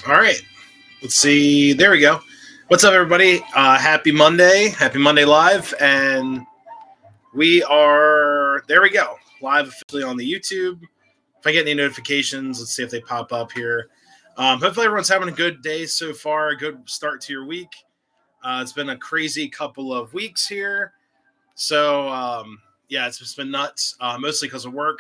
All right. Let's see. There we go. What's up, everybody? Happy Monday. Happy Monday Live. And we are, there we go, live officially on the YouTube. If I get any notifications, let's see if they pop up here. Hopefully, everyone's having a good day so far, a good start to your week. It's been a crazy couple of weeks here. So, yeah, it's just been nuts, mostly because of work.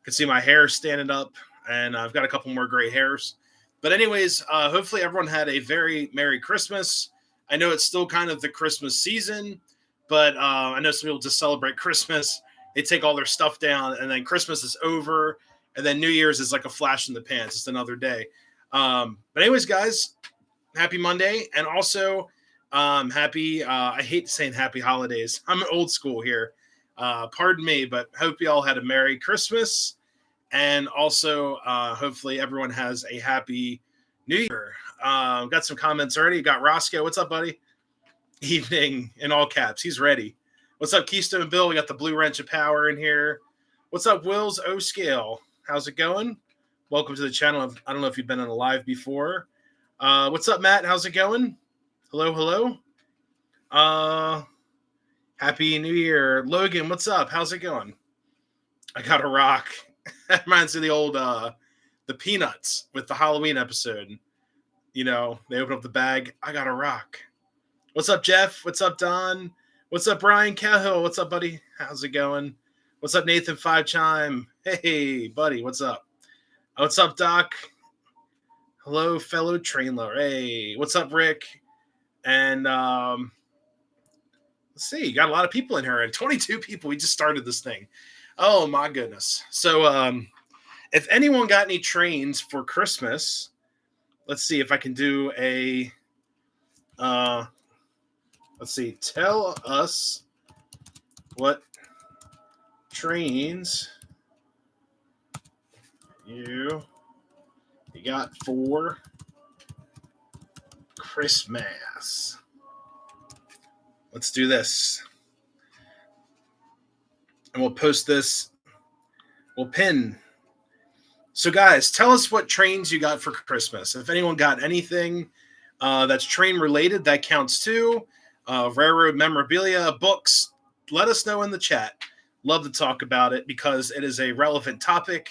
You can see my hair standing up, and I've got a couple more gray hairs. But anyways, hopefully everyone had a very Merry Christmas. I know it's still kind of the Christmas season, but I know some people just celebrate Christmas. They take all their stuff down, and then Christmas is over, and then New Year's is like a flash in the pan. It's just another day. But anyways, guys, happy Monday, and also happy. I hate saying happy holidays. I'm old school here. Pardon me, but hope you all had a Merry Christmas. And also, hopefully, everyone has a happy New Year. Got some comments already. Got Roscoe. What's up, buddy? Evening in all caps. He's ready. What's up, Keystone Bill? We got the Blue Wrench of Power in here. What's up, Wills O Scale? How's it going? Welcome to the channel. I don't know if you've been on a live before. What's up, Matt? How's it going? Hello, hello. Happy New Year. Logan, what's up? How's it going? I got a rock. That reminds me of the old the Peanuts with the Halloween episode. You know, they open up the bag. I got a rock. What's up, Jeff? What's up, Don? What's up, Brian Cahill? What's up, buddy? How's it going? What's up, Nathan Five Chime? Hey, buddy, what's up? What's up, Doc? Hello, fellow trainer. Hey, what's up, Rick? And let's see, you got a lot of people in here, and 22 people. We just started this thing. Oh my goodness. So if anyone got any trains for Christmas, let's see if I can do a let's see, tell us what trains you got for Christmas. Let's do this. And we'll post this. We'll pin. So, guys, tell us what trains you got for Christmas. If anyone got anything that's train related, that counts too. Railroad memorabilia, books, let us know in the chat. Love to talk about it because it is a relevant topic.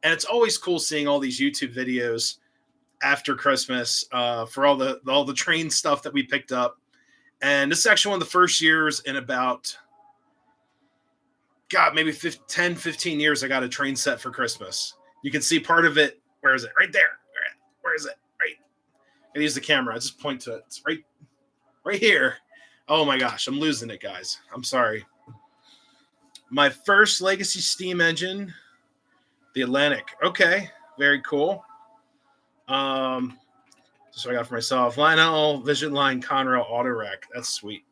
And it's always cool seeing all these YouTube videos after Christmas for all the train stuff that we picked up. And this is actually one of the first years in about maybe 10, 15 years, I got a train set for Christmas. You can see part of it. Where is it? Right there. Where is it? Right. I use the camera. I just point to it. It's right here. Oh my gosh, I'm losing it, guys. I'm sorry. My first Legacy steam engine, the Atlantic. Okay, very cool. So I got for myself. Lionel Vision Line Conrail Auto Rack. That's sweet.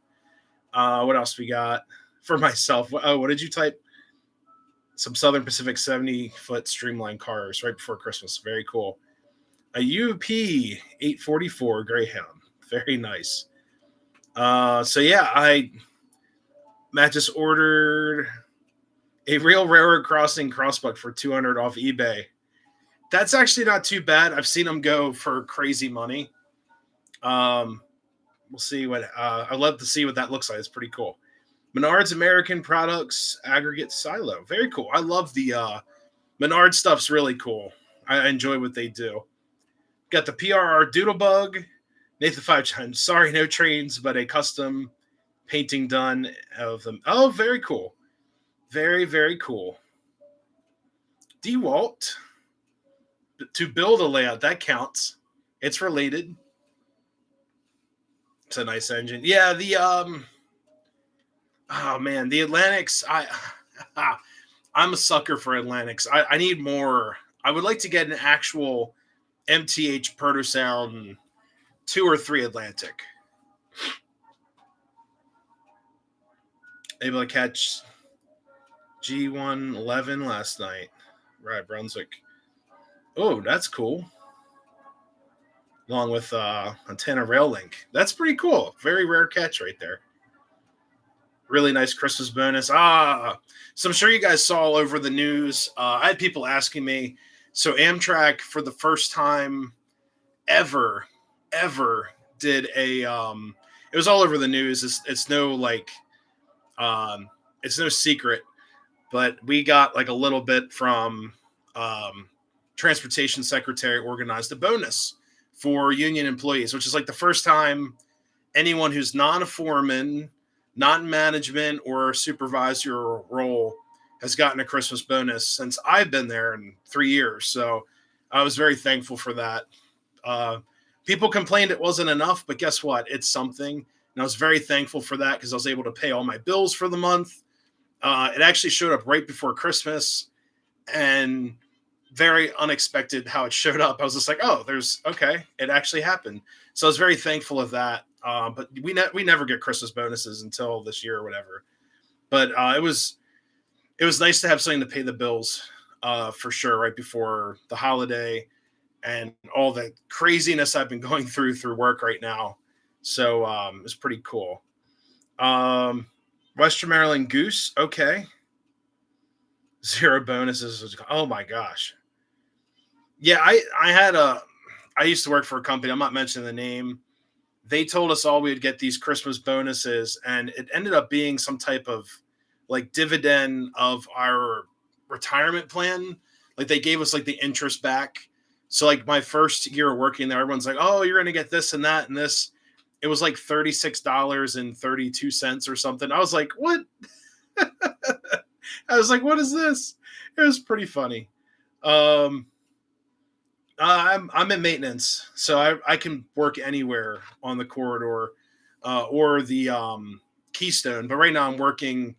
What else we got? For myself. Oh, what did you type? Some Southern Pacific 70-foot streamlined cars right before Christmas. Very cool. A UP 844 Greyhound. Very nice. So yeah, Matt just ordered a real railroad crossing crossbuck for $200 off eBay. That's actually not too bad. I've seen them go for crazy money. We'll see what I'd love to see what that looks like. It's pretty cool. Menards American Products Aggregate Silo. Very cool. I love the Menard stuff's really cool. I enjoy what they do. Got the PRR Doodlebug. Nathan Five Times. Sorry, no trains, but a custom painting done of them. Oh, very cool. Very, very cool. DeWalt. To build a layout, that counts. It's related. It's a nice engine. Yeah, the oh man, the Atlantics. I'm a sucker for Atlantics. I need more. I would like to get an actual MTH Protosound 2 or 3 Atlantic. Able to catch G111 last night. Right, Brunswick. Oh, that's cool. Along with Antenna Rail Link. That's pretty cool. Very rare catch right there. Really nice Christmas bonus. So I'm sure you guys saw all over the news. I had people asking me. So Amtrak, for the first time ever, ever did a it was all over the news. It's no like um it's no secret, but we got like a little bit from um transportation secretary organized a bonus for union employees, which is like the first time anyone who's not a foreman, not in management or supervisor role has gotten a Christmas bonus since I've been there in 3 years. So I was very thankful for that. Uh, People complained it wasn't enough, but guess what? It's something. And I was very thankful for that because I was able to pay all my bills for the month. It actually showed up right before Christmas and very unexpected how it showed up. I was just like, oh, there's okay. It actually happened. So I was very thankful of that. But we never get Christmas bonuses until this year or whatever. But it was nice to have something to pay the bills for sure right before the holiday and all the craziness I've been going through work right now. So it's pretty cool. Western Maryland Goose, okay. 0 bonuses. Oh my gosh. Yeah, I used to work for a company. I'm not mentioning the name. They told us all we would get these Christmas bonuses, and it ended up being some type of like dividend of our retirement plan. Like they gave us like the interest back. So like my first year working there, everyone's like, "Oh, you're gonna get this and that and this." It was like $36.32 or something. I was like, "What?" I was like, "What is this?" It was pretty funny. Um, I'm in maintenance, so I can work anywhere on the corridor or the Keystone. But right now I'm working.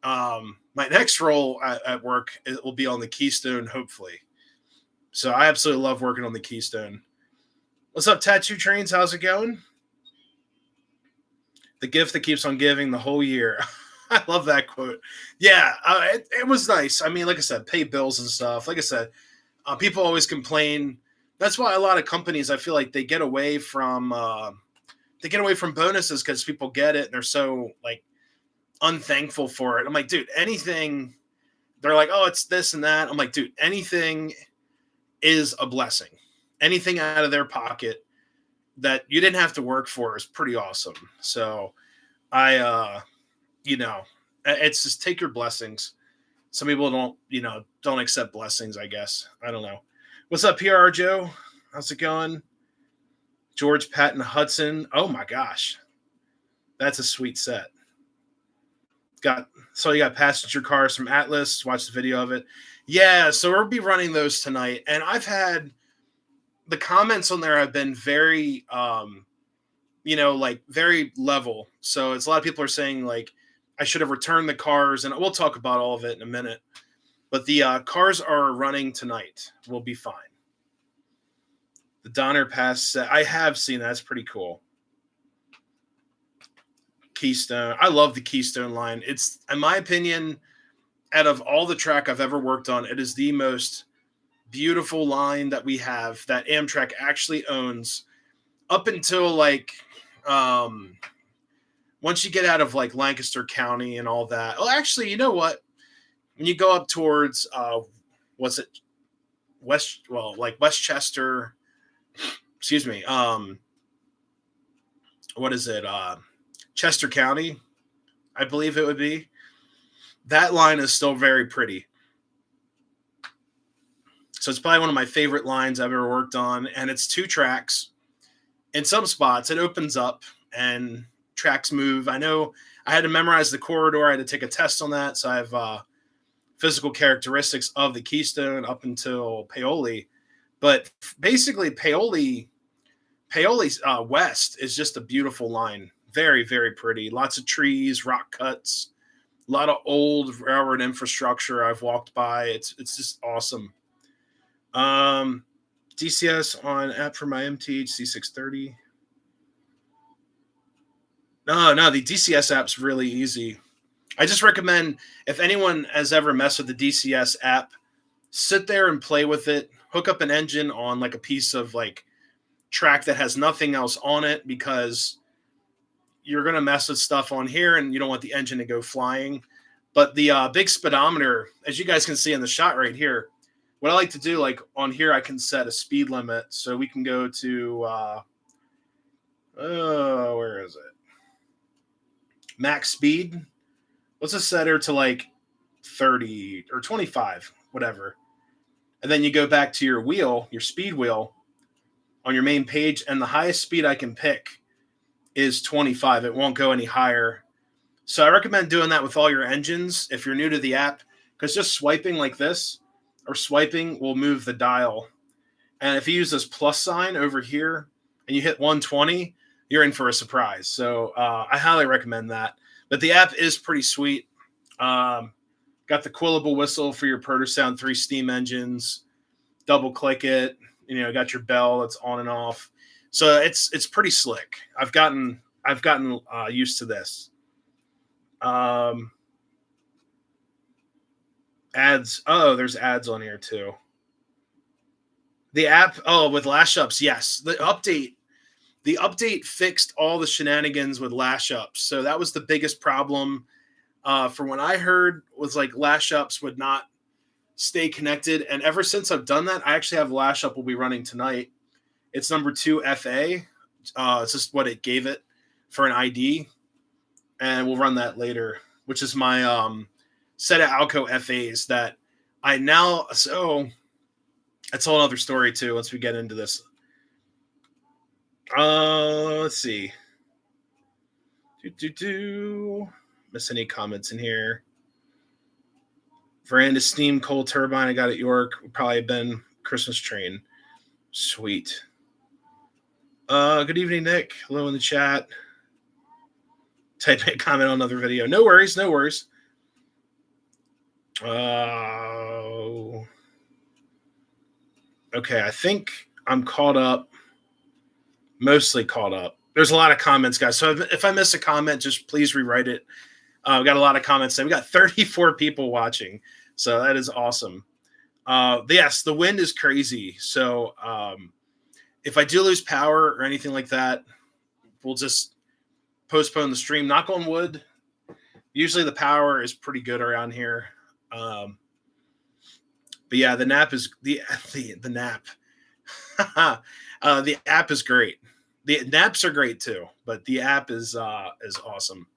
My next role at work it will be on the Keystone, hopefully. So I absolutely love working on the Keystone. What's up, Tattoo Trains? How's it going? The gift that keeps on giving the whole year. I love that quote. Yeah, it was nice. I mean, like I said, pay bills and stuff. Like I said, people always complain. That's why a lot of companies, I feel like they get away from bonuses because people get it and they're so like unthankful for it. I'm like, dude, anything. They're like, oh, it's this and that. I'm like, dude, anything is a blessing. Anything out of their pocket that you didn't have to work for is pretty awesome. So I, it's just take your blessings. Some people don't accept blessings, I guess. I don't know. What's up, PR Joe? How's it going? George Patton Hudson. Oh my gosh. That's a sweet set. You got passenger cars from Atlas. Watch the video of it. Yeah, so we'll be running those tonight. And I've had the comments on there have been very like very level. So it's a lot of people are saying like I should have returned the cars, and we'll talk about all of it in a minute. But the cars are running tonight. We'll be fine. The Donner Pass set. I have seen that. That's pretty cool. Keystone. I love the Keystone line. It's, in my opinion, out of all the track I've ever worked on, it is the most beautiful line that we have that Amtrak actually owns up until like once you get out of like Lancaster County and all that. Oh, actually, you know what? When you go up towards what's it? Westchester, excuse me. What is it? Chester County, I believe it would be. That line is still very pretty. So it's probably one of my favorite lines I've ever worked on. And it's 2 tracks. In some spots, it opens up and tracks move. I know I had to memorize the corridor. I had to take a test on that. So I have physical characteristics of the Keystone up until Paoli. But basically, Paoli West is just a beautiful line. Very, very pretty. Lots of trees, rock cuts, a lot of old railroad infrastructure I've walked by. It's just awesome. DCS on app for my MTHC 630. No, the DCS app's really easy. I just recommend if anyone has ever messed with the DCS app, sit there and play with it. Hook up an engine on like a piece of like track that has nothing else on it because you're going to mess with stuff on here and you don't want the engine to go flying. But the big speedometer, as you guys can see in the shot right here, what I like to do, like on here, I can set a speed limit. So we can go to, where is it? Max speed. Let's just set her to like 30 or 25, whatever. And then you go back to your wheel, your speed wheel on your main page. And the highest speed I can pick is 25. It won't go any higher. So I recommend doing that with all your engines if you're new to the app, because just swiping like this or swiping will move the dial. And if you use this plus sign over here and you hit 120, you're in for a surprise. So I highly recommend that. But the app is pretty sweet. Got the Quillable whistle for your ProtoSound 3 steam engines. Double click it. Got your bell that's on and off. So it's pretty slick. I've gotten used to this. Ads. Oh, there's ads on here too. The app. Oh, with lash ups. Yes, the update fixed all the shenanigans with lash ups. So that was the biggest problem. For what I heard was like lash ups would not stay connected. And ever since I've done that, I actually have lash up will be running tonight. It's number 2 FA. It's just what it gave it for an ID. And we'll run that later, which is my set of Alco FAs that I now. So that's a whole other story too. Once we get into this. Let's see. Miss any comments in here? Veranda steam coal turbine I got at York. Would probably have been Christmas train. Sweet. Good evening, Nick. Hello in the chat. Type a comment on another video. No worries. Okay, I think I'm caught up. Mostly caught up. There's a lot of comments, guys. So if I miss a comment, just please rewrite it. We got a lot of comments. We got 34 people watching. So that is awesome. Yes, the wind is crazy. So if I do lose power or anything like that, we'll just postpone the stream. Knock on wood. Usually the power is pretty good around here. But yeah, the nap is the nap. The app is great. The naps are great too, but the app is awesome.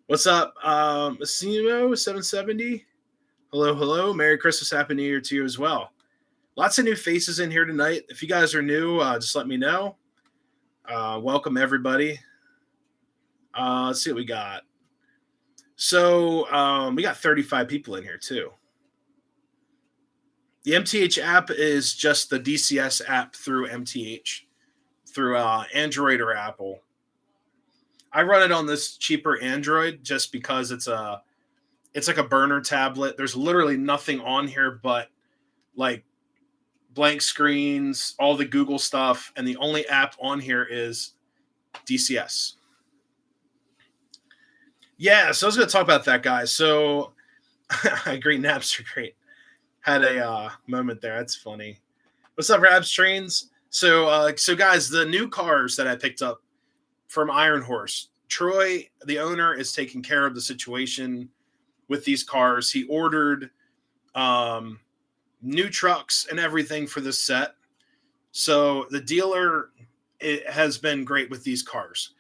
What's up, Massimo 770? Hello. Merry Christmas, Happy New Year to you as well. Lots of new faces in here tonight. If you guys are new, just let me know. Welcome everybody. Let's see what we got. So we got 35 people in here too. The MTH app is just the DCS app through MTH, through Android or Apple. I run it on this cheaper Android just because it's like a burner tablet. There's literally nothing on here but like blank screens, all the Google stuff, and the only app on here is DCS. Yeah, so I was going to talk about that, guys. So I agree, naps are great. Had a moment there. That's funny. What's up, Rabs Trains? So guys, the new cars that I picked up from Iron Horse, Troy, the owner, is taking care of the situation with these cars. He ordered new trucks and everything for this set. So the dealer has been great with these cars.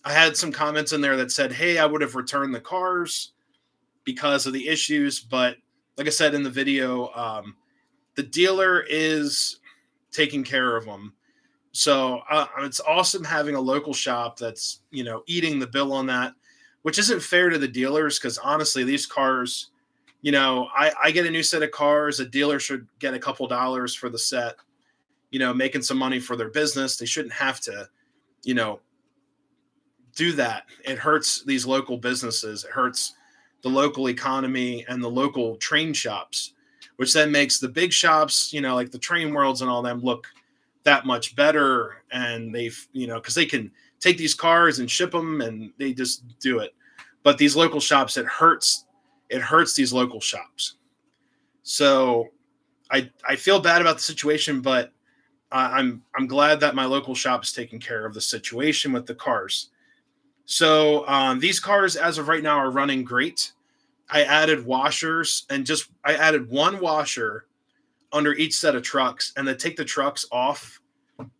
I had some comments in there that said, hey, I would have returned the cars because of the issues. But like I said in the video, the dealer is taking care of them. So it's awesome having a local shop that's, eating the bill on that, which isn't fair to the dealers because honestly, these cars, I get a new set of cars. A dealer should get a couple dollars for the set, making some money for their business. They shouldn't have to, do that. It hurts these local businesses. It hurts the local economy and the local train shops, which then makes the big shops, like the Train Worlds and all them look that much better. And they've, because they can take these cars and ship them and they just do it. But these local shops, it hurts these local shops. So I feel bad about the situation, but I'm glad that my local shop is taking care of the situation with the cars. So these cars, as of right now, are running great. I added washers and I added one washer under each set of trucks, and to take the trucks off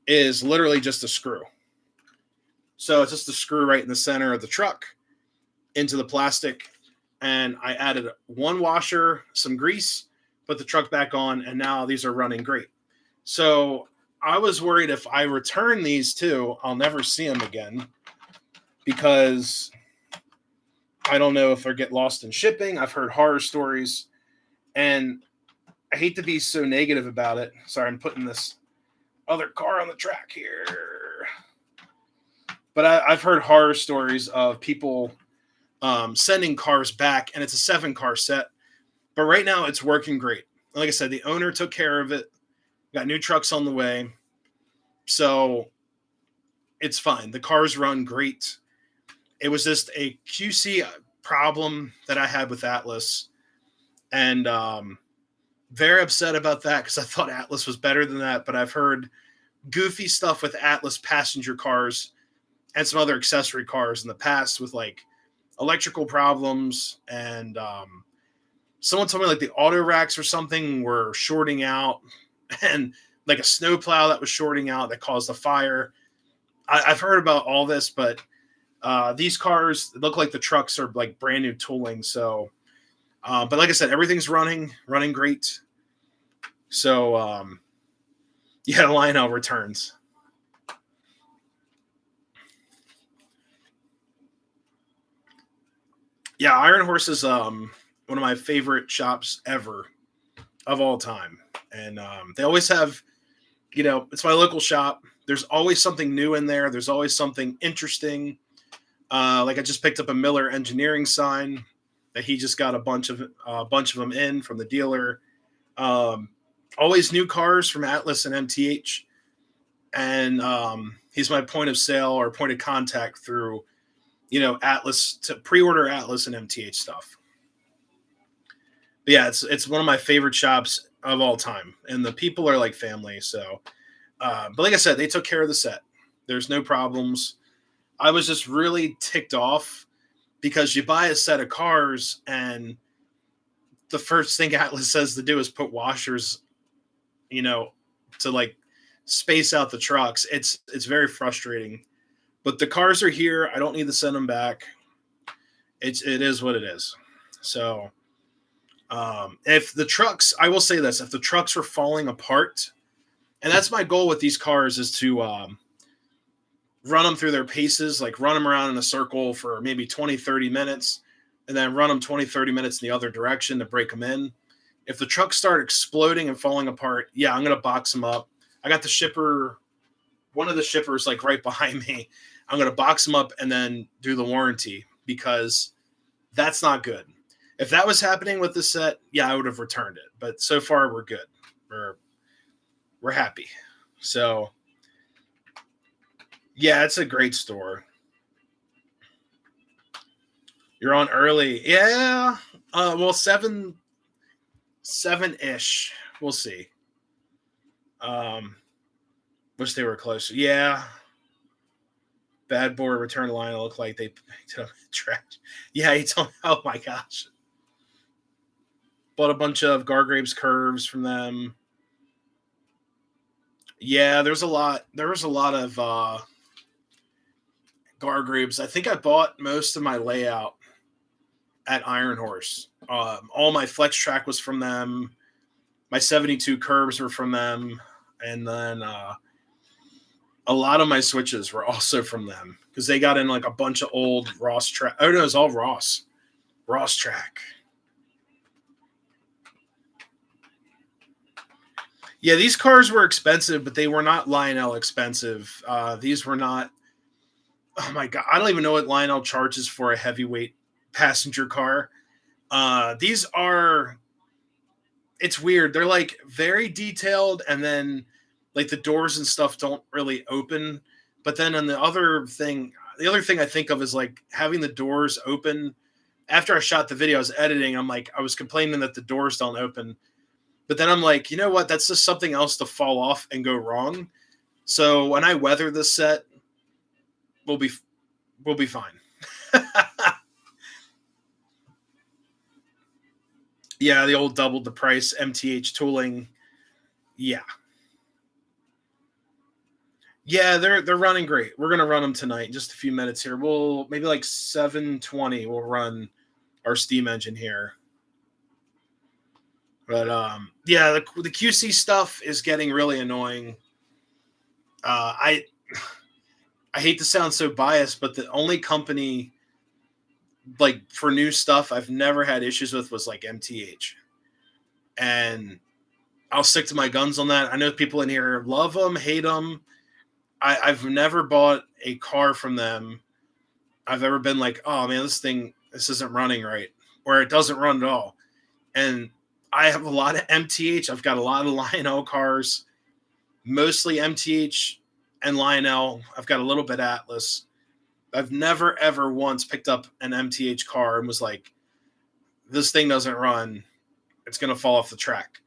is literally just a screw. So it's just a screw right in the center of the truck into the plastic. And I added one washer, some grease, put the truck back on, and now these are running great. So I was worried if I return these two, I'll never see them again, because I don't know if they'll get lost in shipping. I've heard horror stories, and I hate to be so negative about it. Sorry, I'm putting this other car on the track here. But I've heard horror stories of people sending cars back, and it's a 7-car set. But right now it's working great. Like I said, the owner took care of it. Got new trucks on the way. So it's fine. The cars run great. It was just a QC problem that I had with Atlas. And very upset about that because I thought Atlas was better than that. But I've heard goofy stuff with Atlas passenger cars and some other accessory cars in the past with like electrical problems. And someone told me like the auto racks or something were shorting out, and like a snowplow that was shorting out that caused a fire. I've heard about all this, but these cars look like the trucks are like brand new tooling. So, but like I said, everything's running great. So, yeah, Lionel returns. Yeah, Iron Horse is one of my favorite shops ever of all time. And they always have, it's my local shop. There's always something new in there. There's always something interesting. Like I just picked up a Miller Engineering sign that he just got a bunch of them in from the dealer. Always new cars from Atlas and MTH. And he's my point of sale or point of contact through, Atlas, to pre-order Atlas and MTH stuff. But yeah, it's one of my favorite shops of all time, and the people are like family. So, but like I said, they took care of the set. There's no problems. I was just really ticked off because you buy a set of cars and the first thing Atlas says to do is put washers, to like space out the trucks. It's very frustrating. But the cars are here. I don't need to send them back. It is what it is. So if the trucks, I will say this, if the trucks are falling apart, and that's my goal with these cars, is to run them through their paces, like run them around in a circle for maybe 20, 30 minutes, and then run them 20, 30 minutes in the other direction to break them in. If the trucks start exploding and falling apart, yeah, I'm going to box them up. I got the shipper, one of the shippers like right behind me. I'm going to box them up and then do the warranty, because that's not good. If that was happening with the set, yeah, I would have returned it. But so far, we're good. We're happy. So, yeah, it's a great store. You're on early. Yeah. Well, 7-ish. We'll see. Wish they were closer. Yeah. Bad Boy Return to Line looked like they picked up trash. Yeah, he told me, oh my gosh. Bought a bunch of Gargraves curves from them. Yeah, there was a lot of Gargraves. I think I bought most of my layout at Iron Horse. All my Flex Track was from them. My 72 curves were from them. And then a lot of my switches were also from them, because they got in like a bunch of old Ross track. Oh no, it was all Ross track. Yeah, these cars were expensive, but they were not Lionel expensive. These were not. Oh my god, I don't even know what Lionel charges for a heavyweight passenger car. These are. It's weird. They're like very detailed, and then like the doors and stuff don't really open. But then on the other thing I think of is like having the doors open. After I shot the video, I was editing. I was complaining that the doors don't open. But then I'm like, you know what? That's just something else to fall off and go wrong. So when I weather this set, we'll be fine. Yeah, the old doubled the price MTH tooling. Yeah. Yeah, they're running great. We're gonna run them tonight in just a few minutes here. We'll maybe like 7:20 we'll run our steam engine here. But yeah, the QC stuff is getting really annoying. I I hate to sound so biased, but the only company like for new stuff I've never had issues with was like MTH, and I'll stick to my guns on that. I know people in here love them, hate them. I've never bought a car from them. I've ever been like, oh man, this isn't running right, or it doesn't run at all. And I have a lot of MTH. I've got a lot of Lionel cars, mostly MTH and Lionel. I've got a little bit Atlas. I've never ever once picked up an MTH car and was like, this thing doesn't run. It's going to fall off the track.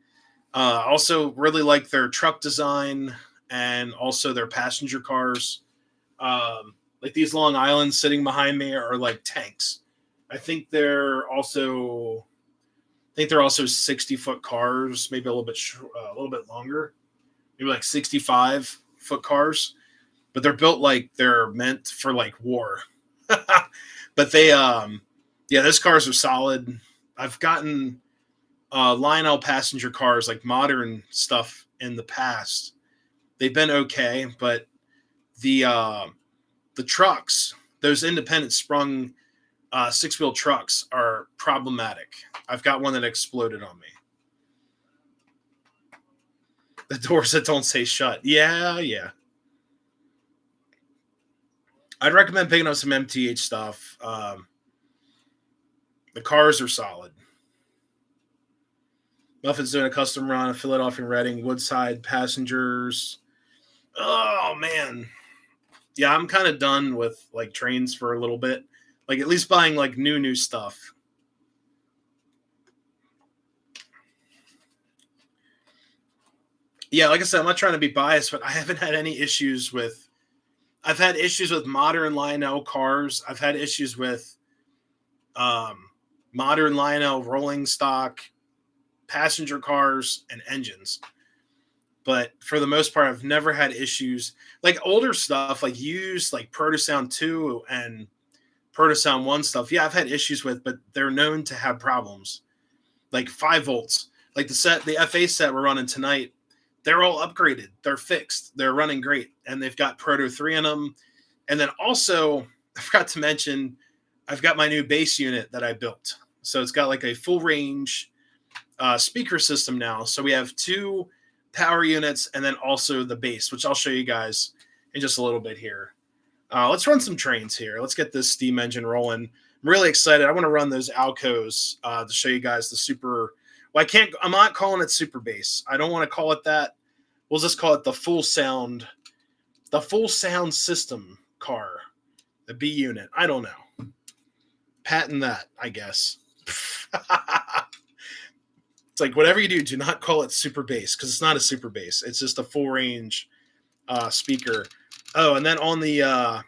Also, really like their truck design and also their passenger cars. Like these Long Islands sitting behind me are like tanks. I think they're also 60-foot cars, maybe a little bit longer, maybe like 65-foot cars. But they're built like they're meant for like war. But yeah, those cars are solid. I've gotten Lionel passenger cars, like modern stuff in the past. They've been okay, but the trucks, those independent sprung 6-wheel trucks are problematic. I've got one that exploded on me. The doors that don't say shut. Yeah. I'd recommend picking up some MTH stuff. The cars are solid. Muffin's doing a custom run of Philadelphia Reading, Woodside passengers. Oh man, yeah, I'm kind of done with like trains for a little bit. Like at least buying like new stuff. Yeah, like I said, I'm not trying to be biased, but I haven't had any issues with. I've had issues with modern Lionel cars. I've had issues with modern Lionel rolling stock passenger cars and engines. But for the most part, I've never had issues like older stuff, like used like Protosound 2 and Protosound 1 stuff. Yeah, I've had issues with, but they're known to have problems. Like 5 volts, like the FA set we're running tonight, they're all upgraded. They're fixed. They're running great. And they've got Proto 3 in them. And then also, I forgot to mention, I've got my new bass unit that I built. So it's got like a full range speaker system now. So we have 2 power units and then also the bass, which I'll show you guys in just a little bit here. Let's run some trains here. Let's get this steam engine rolling. I'm really excited. I want to run those Alcos to show you guys the super. Well, I'm not calling it super bass. I don't want to call it that. We'll just call it the full sound system car, the B unit. I don't know. Patent that, I guess. It's like whatever you do not call it super bass because it's not a super bass. It's just a full range speaker. Oh, and then on the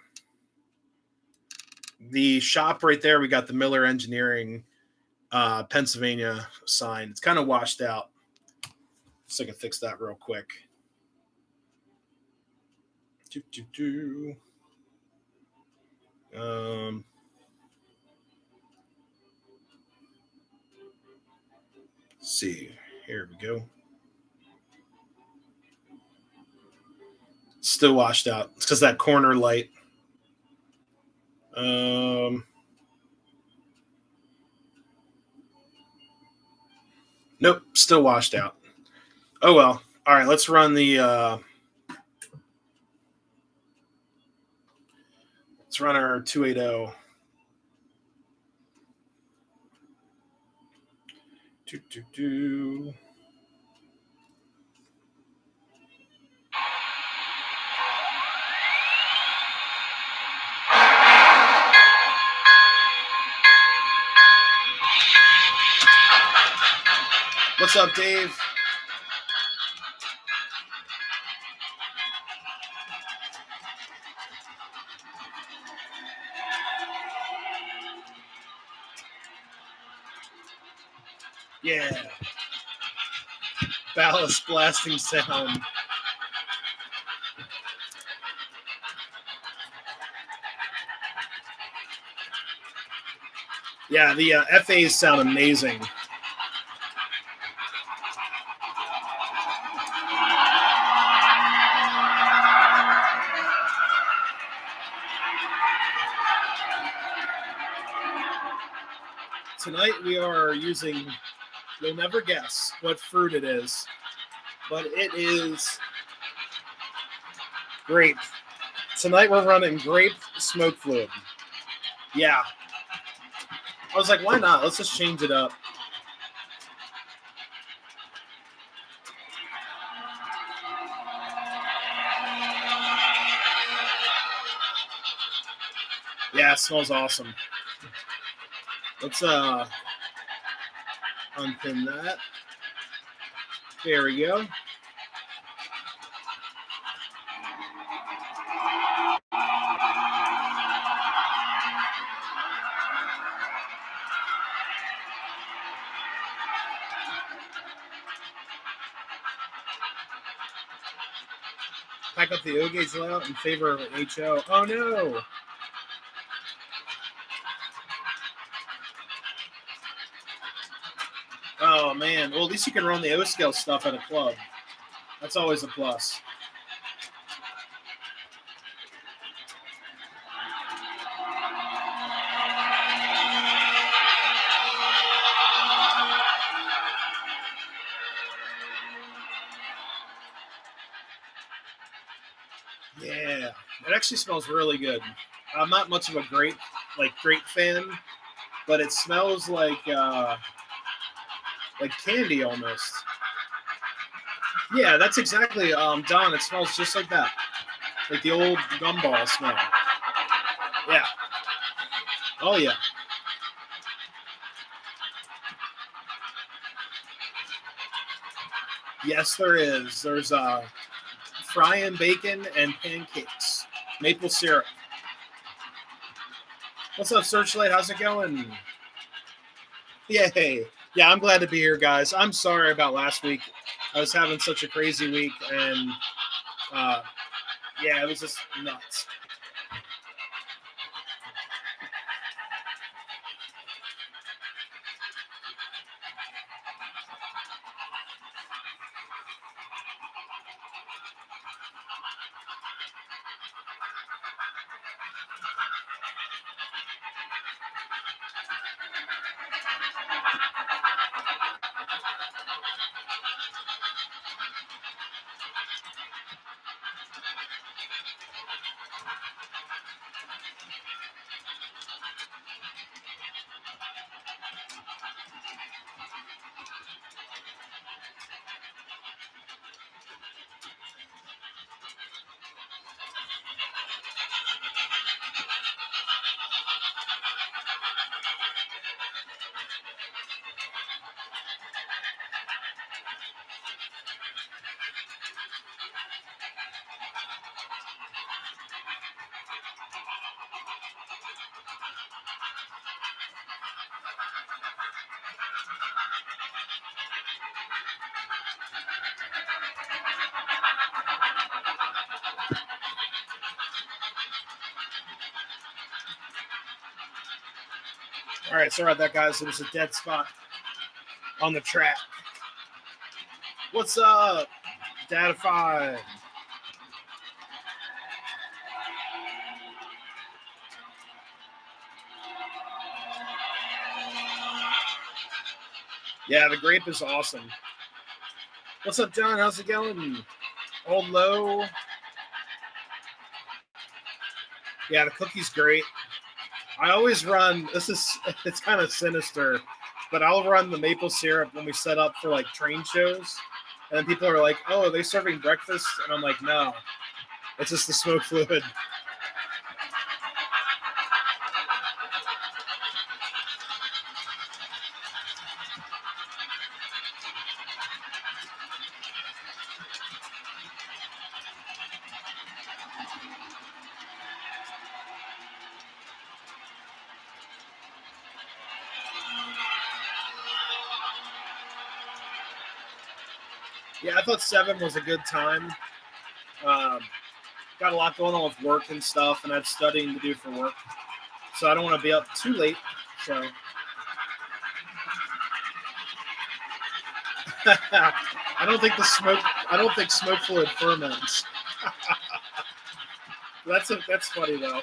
shop right there, we got the Miller Engineering Pennsylvania sign. It's kind of washed out. So I can fix that real quick. Let's see. Here we go. Still washed out. It's because that corner light. Nope, still washed out. Oh well. All right, let's run the. Let's run our 280. What's up, Dave? Yeah. ballast blasting sound. Yeah, the FAs sound amazing. Tonight we are using, you'll never guess what fruit it is, but it is grape. Tonight we're running grape smoke fluid. Yeah. I was like, why not? Let's just change it up. Yeah, it smells awesome. Let's unpin that. There we go. Pack up the O gauge layout in favor of HO. Oh no! Oh man. Well, at least you can run the O scale stuff at a club. That's always a plus. Yeah, it actually smells really good. I'm not much of a grape fan, but it smells like candy almost. Yeah, that's exactly Don. It smells just like that, like the old gumball smell. Yeah. Oh yeah. Yes, there is. There's frying bacon and pancakes, maple syrup. What's up, Searchlight? How's it going? Yay. Yeah, I'm glad to be here, guys. I'm sorry about last week. I was having such a crazy week, and yeah, it was just nuts. All right, sorry about that, guys. It was a dead spot on the track. What's up, Datify? Yeah, the grape is awesome. What's up, John? How's it going? Old Low. Yeah, the cookie's great. I always run, it's kind of sinister, but I'll run the maple syrup when we set up for like train shows. And then people are like, oh, are they serving breakfast? And I'm like, no, it's just the smoke fluid. Yeah, I thought 7 was a good time. Got a lot going on with work and stuff, and I have studying to do for work, so I don't want to be up too late. So I don't think the smoke. I don't think smoke fluid ferments. That's funny though.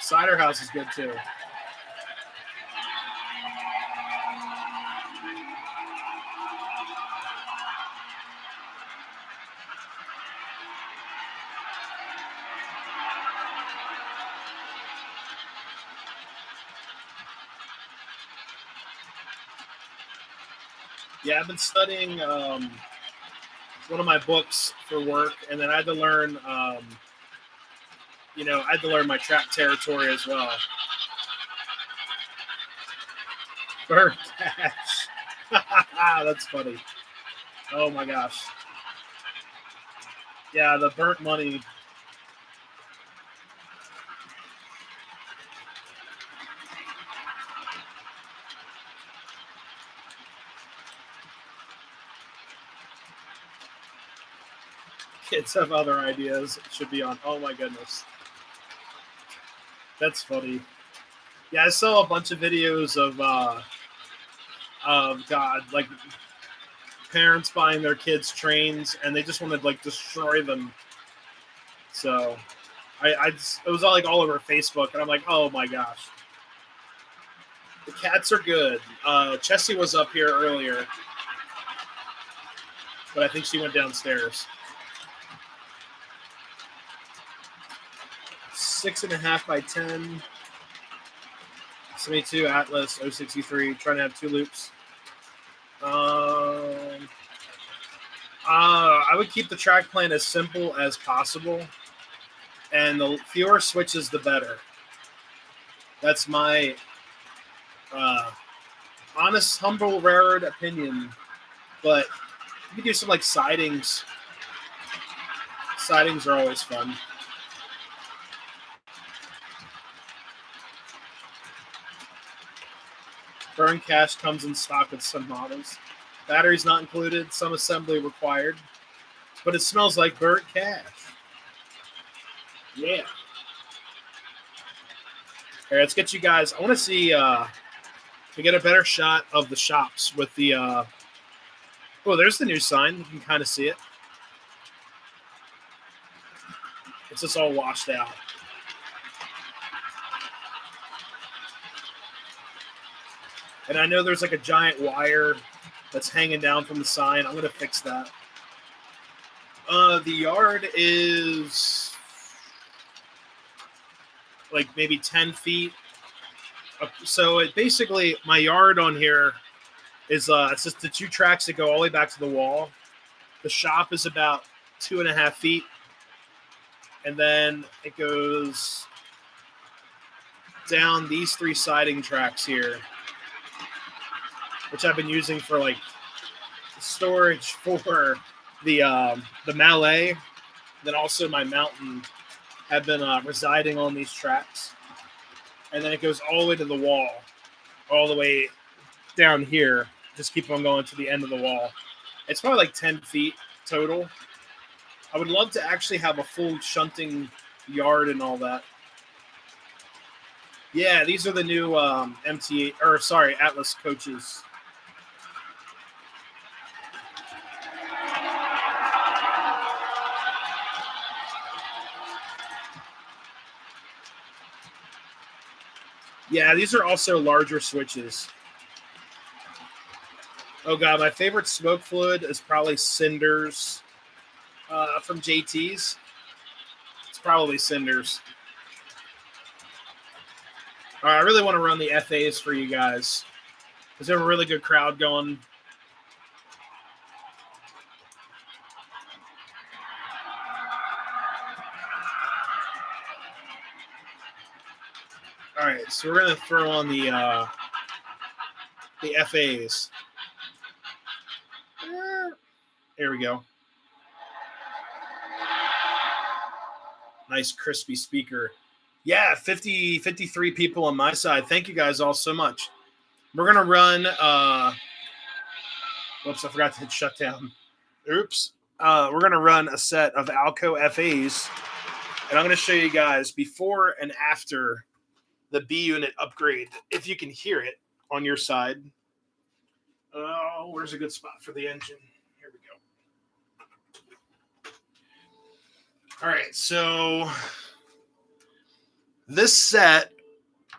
Cider House is good too. Yeah, I've been studying one of my books for work, and then I had to learn, I had to learn my trap territory as well. Burnt cash. That's funny. Oh my gosh. Yeah, the burnt money. Kids have other ideas. It should be on. Oh my goodness. That's funny. Yeah, I saw a bunch of videos of God, like parents buying their kids trains, and they just want to like destroy them. So it was all like all over Facebook, and I'm like, oh my gosh, the cats are good. Chessie was up here earlier, but I think she went downstairs. 6.5 by 10. 72 Atlas 063. Trying to have 2 loops. I would keep the track plan as simple as possible, and the fewer switches, the better. That's my honest, humble, rared opinion. But you can do some like sidings. Sidings are always fun. Burn cash comes in stock with some models. Batteries not included, some assembly required. But it smells like burnt cash. Yeah. All right, let's get you guys. I want to see to get a better shot of the shops with the. Oh, there's the new sign. You can kind of see it. It's just all washed out. And I know there's like a giant wire that's hanging down from the sign. I'm going to fix that. The yard is like maybe 10 feet. So it basically, my yard on here is it's just the 2 tracks that go all the way back to the wall. The shop is about 2.5 feet. And then it goes down these 3 siding tracks here, which I've been using for like storage for the Malay. Then also my mountain have been residing on these tracks. And then it goes all the way to the wall, all the way down here. Just keep on going to the end of the wall. It's probably like 10 feet total. I would love to actually have a full shunting yard and all that. Yeah, these are the new Atlas coaches. Yeah, these are also larger switches. Oh god, my favorite smoke fluid is probably Cinders from JT's. It's probably Cinders. All right, I really want to run the FAs for you guys because they have a really good crowd going. All right, so we're gonna throw on the FAs. There we go. Nice crispy speaker. Yeah, 53 people on my side. Thank you guys all so much. We're going to run, whoops, I forgot to hit shutdown. Oops. We're going to run a set of Alco FAs, and I'm going to show you guys before and after the B unit upgrade, if you can hear it on your side. Oh, where's a good spot for the engine? Here we go. All right, so this set,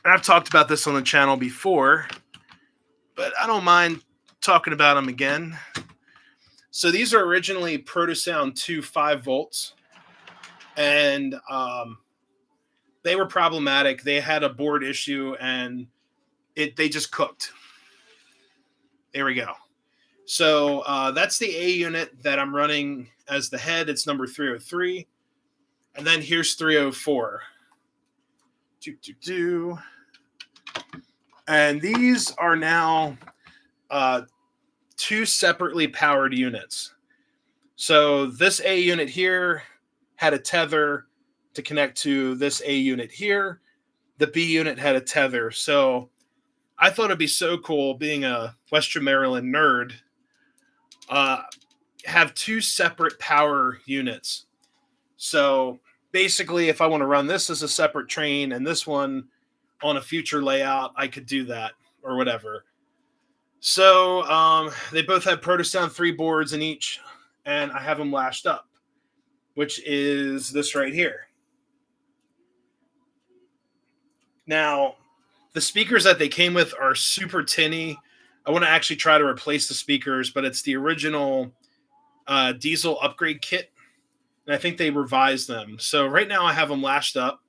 and I've talked about this on the channel before, but I don't mind talking about them again. So these are originally Protosound 2 5 volts, and they were problematic. They had a board issue, and they just cooked. There we go. So that's the A unit that I'm running as the head. It's number 303. And then here's 304. And these are now two separately powered units. So this A unit here had a tether to connect to this A unit here. The B unit had a tether. So I thought it'd be so cool, being a Western Maryland nerd, have two separate power units. So basically, if I want to run this as a separate train and this one on a future layout, I could do that or whatever. So they both have Protosound 3 boards in each, and I have them lashed up, which is this right here. Now, the speakers that they came with are super tinny. I want to actually try to replace the speakers, but it's the original diesel upgrade kit, and I think they revised them. So right now I have them lashed up,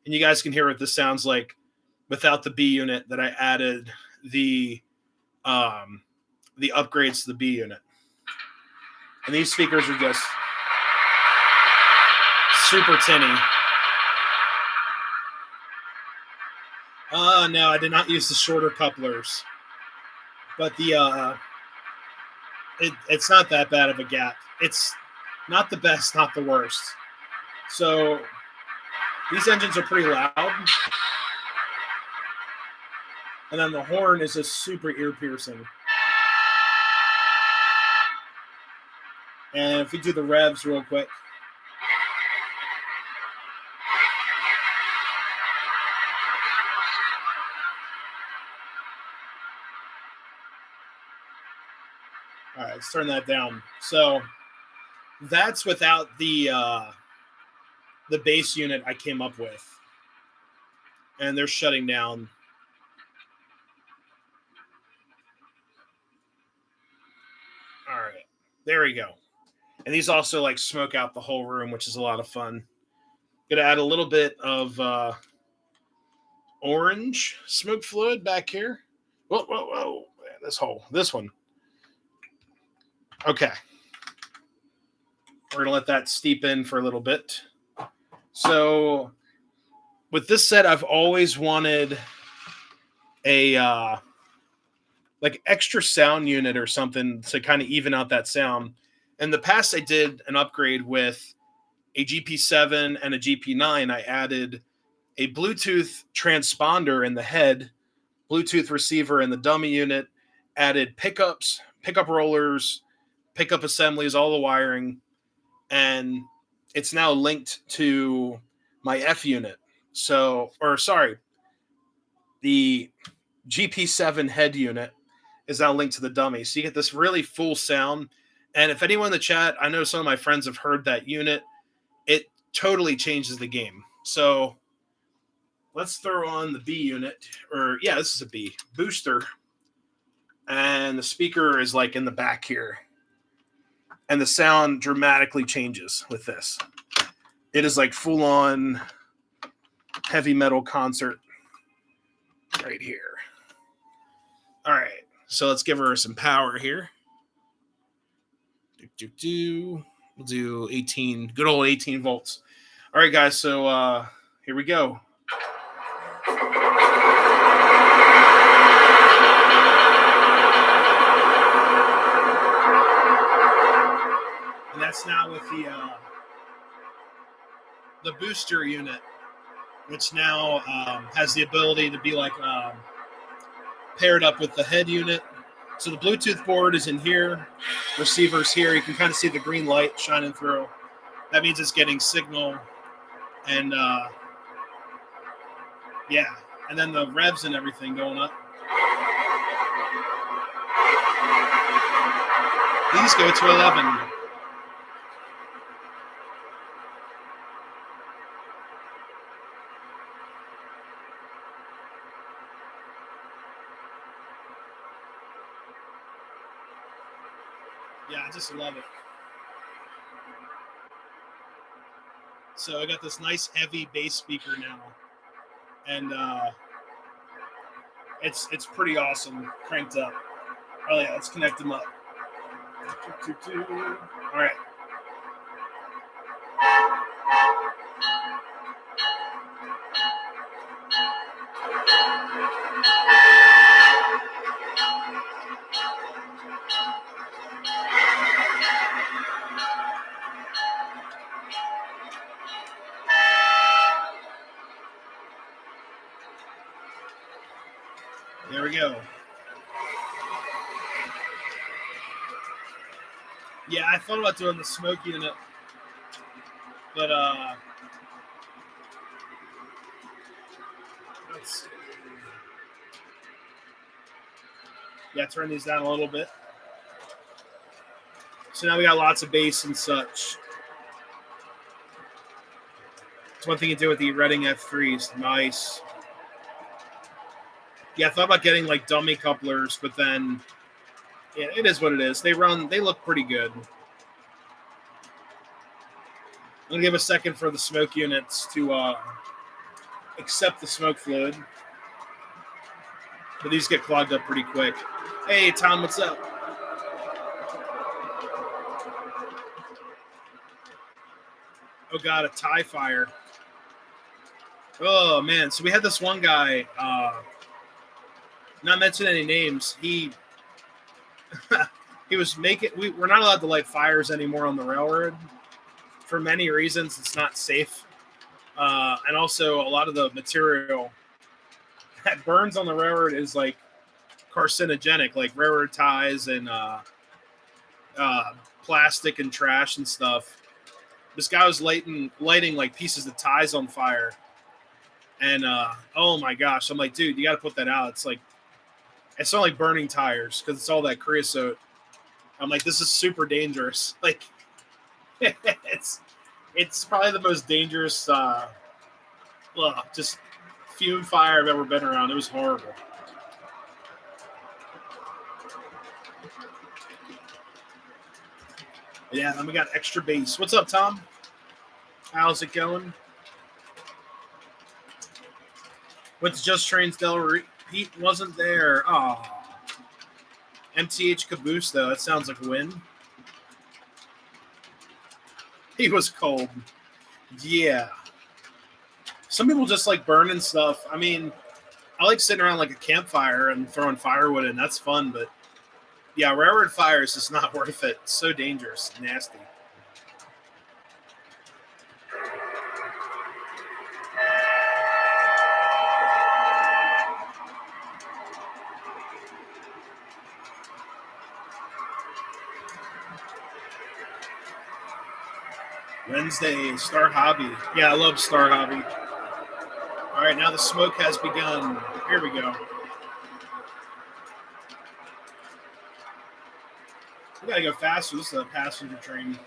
and you guys can hear what this sounds like without the B unit that I added the upgrades to the B unit. And these speakers are just super tinny. No, I did not use the shorter couplers, but it's not that bad of a gap. It's not the best, not the worst. So these engines are pretty loud. And then the horn is just super ear-piercing. And if we do the revs real quick. All right, let's turn that down. So that's without the bass unit I came up with. And they're shutting down. All right, there we go. And these also like smoke out the whole room, which is a lot of fun. Gonna add a little bit of orange smoke fluid back here. Whoa. Man, this one. Okay. We're gonna let that steep in for a little bit. So with this set, I've always wanted a like extra sound unit or something to kind of even out that sound. In the past, I did an upgrade with a GP7 and a GP9. I added a Bluetooth transponder in the head, Bluetooth receiver in the dummy unit, added pickups, pickup rollers, pickup assemblies, all the wiring, and it's now linked to my F unit. So, the GP7 head unit is now linked to the dummy. So you get this really full sound. And if anyone in the chat, I know some of my friends have heard that unit, it totally changes the game. So let's throw on the B unit, this is a B booster. And the speaker is like in the back here. And the sound dramatically changes with this. It is like full on heavy metal concert right here. All right. So let's give her some power here. We'll do 18, good old 18 volts. All right, guys. So here we go. that's now with the booster unit, which now has the ability to be like paired up with the head unit. So the Bluetooth board is in here, receiver's here. You can kind of see the green light shining through. That means it's getting signal, and yeah, and then the revs and everything going up. These go to 11. Yeah, I just love it. So I got this nice heavy bass speaker now, and it's pretty awesome, cranked up. Oh yeah, let's connect them up. All right. There we go. Yeah, I thought about doing the smoke unit, but let's see. Yeah, turn these down a little bit. So now we got lots of bass and such. It's one thing you do with the Redding F3s. Nice. Yeah, I thought about getting like dummy couplers, but then yeah, it is what it is. They look pretty good. I'm gonna give a second for the smoke units to accept the smoke fluid. But these get clogged up pretty quick. Hey Tom, what's up? Oh god, a TIE fire. Oh man, so we had this one guy, not mention any names, he was making, we're not allowed to light fires anymore on the railroad for many reasons. It's not safe. And also a lot of the material that burns on the railroad is like carcinogenic, like railroad ties and plastic and trash and stuff. This guy was lighting like pieces of ties on fire. And oh my gosh, I'm like, dude, you got to put that out. It's not like burning tires because it's all that creosote. I'm like, this is super dangerous. Like, it's probably the most dangerous, just fume fire I've ever been around. It was horrible. Yeah, then we got extra bass. What's up, Tom? How's it going? Went to Just Trains Del Pete wasn't there. Oh. MTH Caboose, though. That sounds like a win. He was cold. Yeah. Some people just like burning stuff. I mean, I like sitting around like a campfire and throwing firewood in. That's fun, but yeah, railroad fires is not worth it. It's so dangerous, nasty. Wednesday, Star Hobby. Yeah, I love Star Hobby. All right, now the smoke has begun. Here we go. We gotta go faster. This is a passenger train.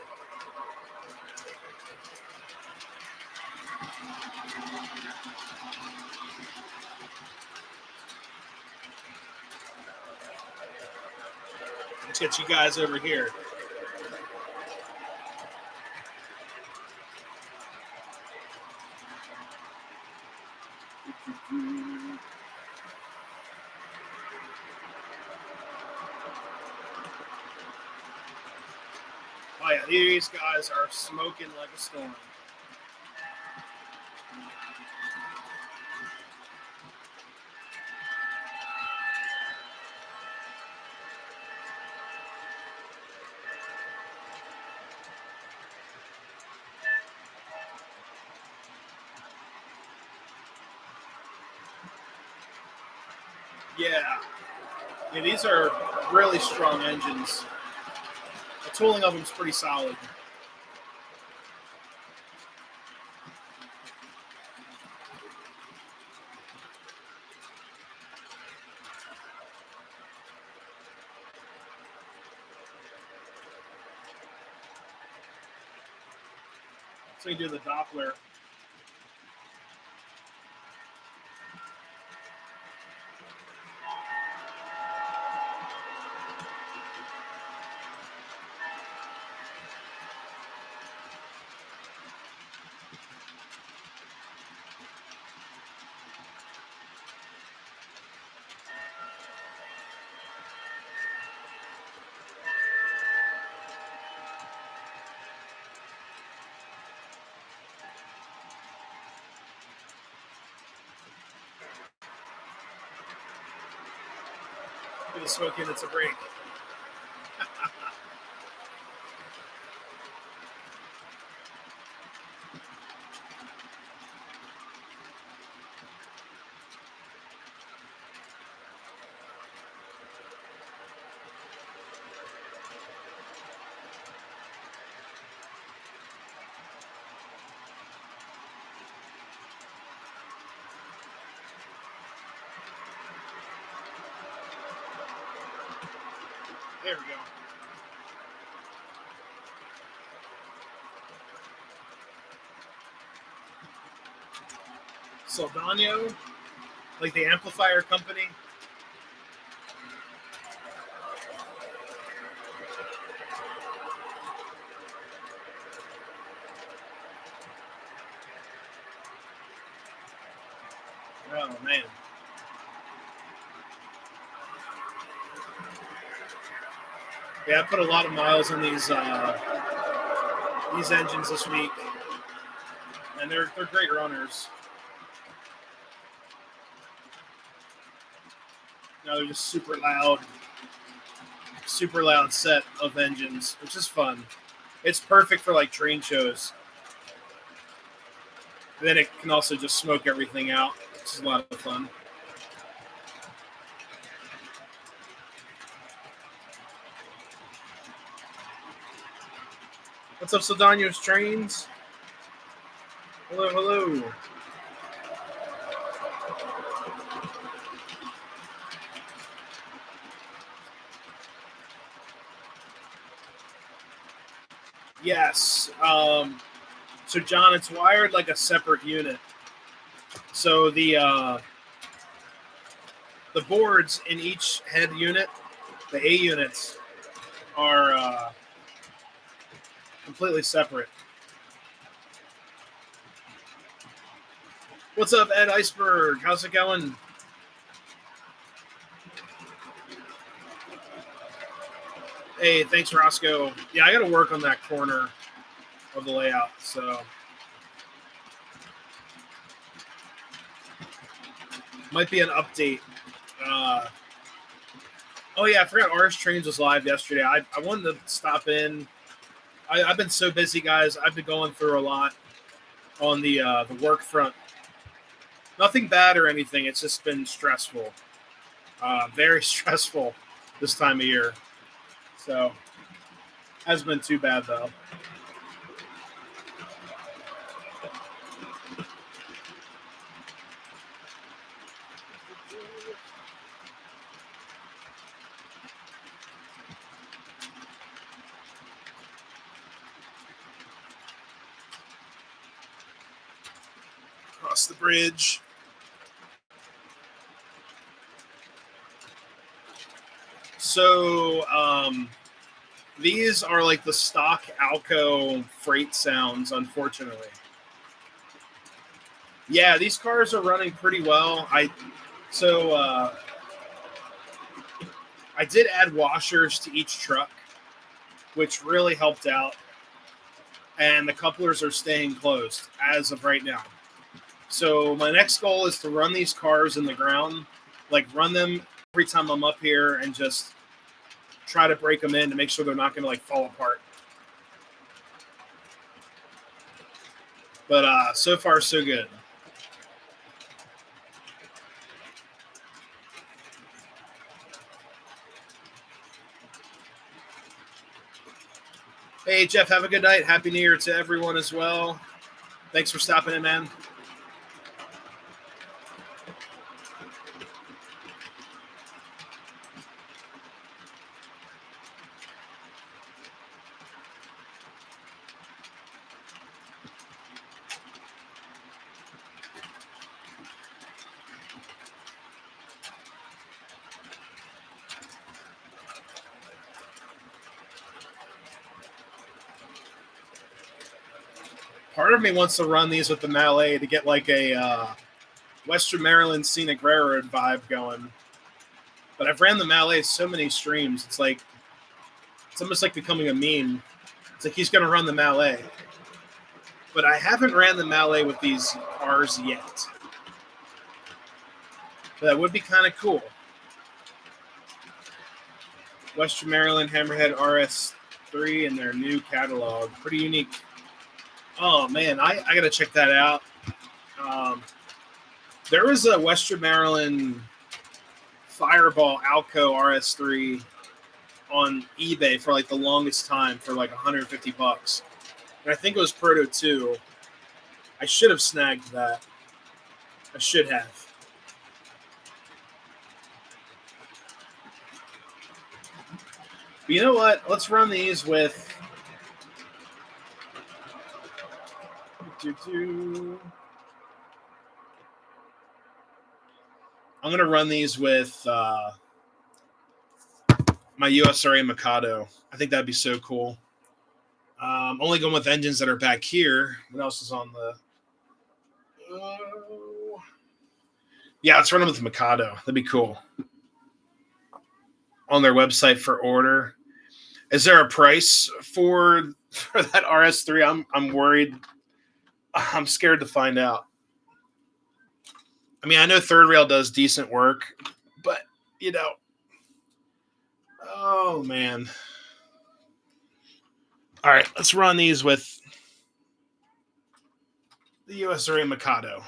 Let's get you guys over here. Oh yeah, these guys are smoking like a storm. Yeah, these are really strong engines. The tooling of them is pretty solid. So you do the Doppler. Get a smoke in, it's a break. There we go. Soldano, like the amplifier company. Oh man. Yeah, I put a lot of miles on these engines this week, and they're great runners. Now they're just super loud set of engines, which is fun. It's perfect for like train shows. And then it can also just smoke everything out, which is a lot of fun. What's up, Saldano's Trains? Hello, hello. Yes. So, John, it's wired like a separate unit. So the boards in each head unit, the A units, are completely separate. What's up, Ed Iceberg? How's it going? Hey, thanks, Roscoe. Yeah, I got to work on that corner of the layout. So might be an update. Oh yeah, I forgot Ours Trains was live yesterday. I wanted to stop in. I've been so busy, guys. I've been going through a lot on the work front. Nothing bad or anything. It's just been stressful. Very stressful this time of year. So hasn't been too bad though. Across the bridge. So these are like the stock Alco freight sounds, unfortunately. Yeah, these cars are running pretty well. I did add washers to each truck, which really helped out. And the couplers are staying closed as of right now. So my next goal is to run these cars in the ground, like run them every time I'm up here and just try to break them in to make sure they're not going to like fall apart. But so far, so good. Hey, Jeff, have a good night. Happy New Year to everyone as well. Thanks for stopping in, man. Part of me wants to run these with the Mallet to get like a Western Maryland Scenic Railroad vibe going. But I've ran the Mallet so many streams, it's almost like becoming a meme. It's like he's going to run the Mallet. But I haven't ran the Mallet with these cars yet. But that would be kind of cool. Western Maryland Hammerhead RS3 in their new catalog. Pretty unique. Oh, man, I got to check that out. There was a Western Maryland Fireball Alco RS3 on eBay for like the longest time for like $150. And I think it was Proto 2. I should have snagged that. I should have. But you know what? Let's run these with... I'm going to run these with my USRA Mikado. I think that'd be so cool. Only going with engines that are back here. What else is on the... yeah, let's run them with the Mikado. That'd be cool. On their website for order. Is there a price for that RS3? I'm worried. I'm scared to find out. I mean, I know Third Rail does decent work, but, you know. Oh, man. All right, let's run these with the USRA Mikado.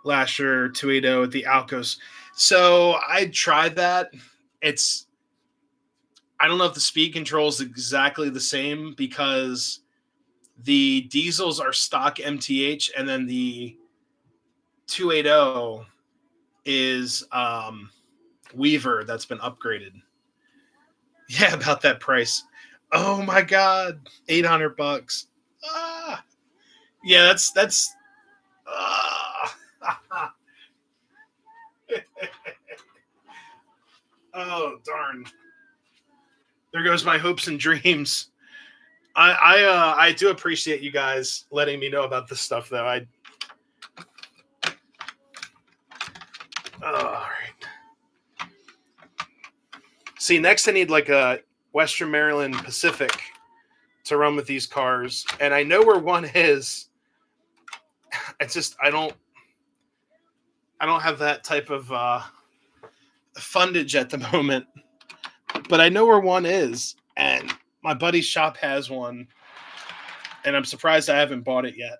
Lasher 280 with the Alcos. So I tried that. I don't know if the speed control is exactly the same because the diesels are stock MTH and then the 280 is Weaver that's been upgraded. Yeah, about that price. Oh my God, $800. Ah, yeah, that's. Oh darn! There goes my hopes and dreams. I do appreciate you guys letting me know about this stuff, though. All right. See, next I need like a Western Maryland Pacific to run with these cars, and I know where one is. It's just I don't have that type of fundage at the moment, but I know where one is, and my buddy's shop has one, and I'm surprised I haven't bought it yet.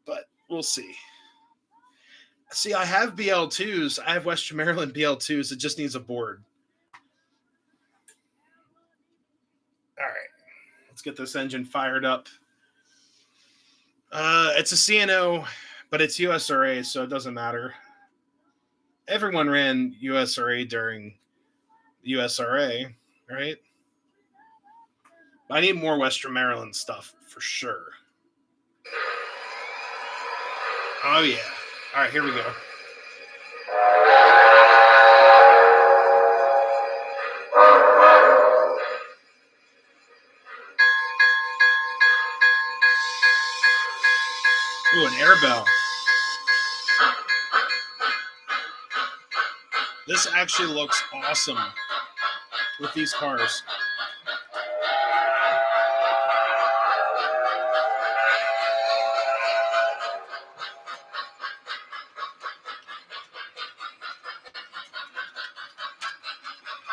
But we'll see. See, I have BL2s. I have Western Maryland BL2s. It just needs a board. All right. Let's get this engine fired up. It's a CNO, but it's USRA, so it doesn't matter. Everyone ran USRA during USRA, right? I need more Western Maryland stuff for sure. Oh, yeah. All right, here we go. Ooh, an air bell. This actually looks awesome with these cars.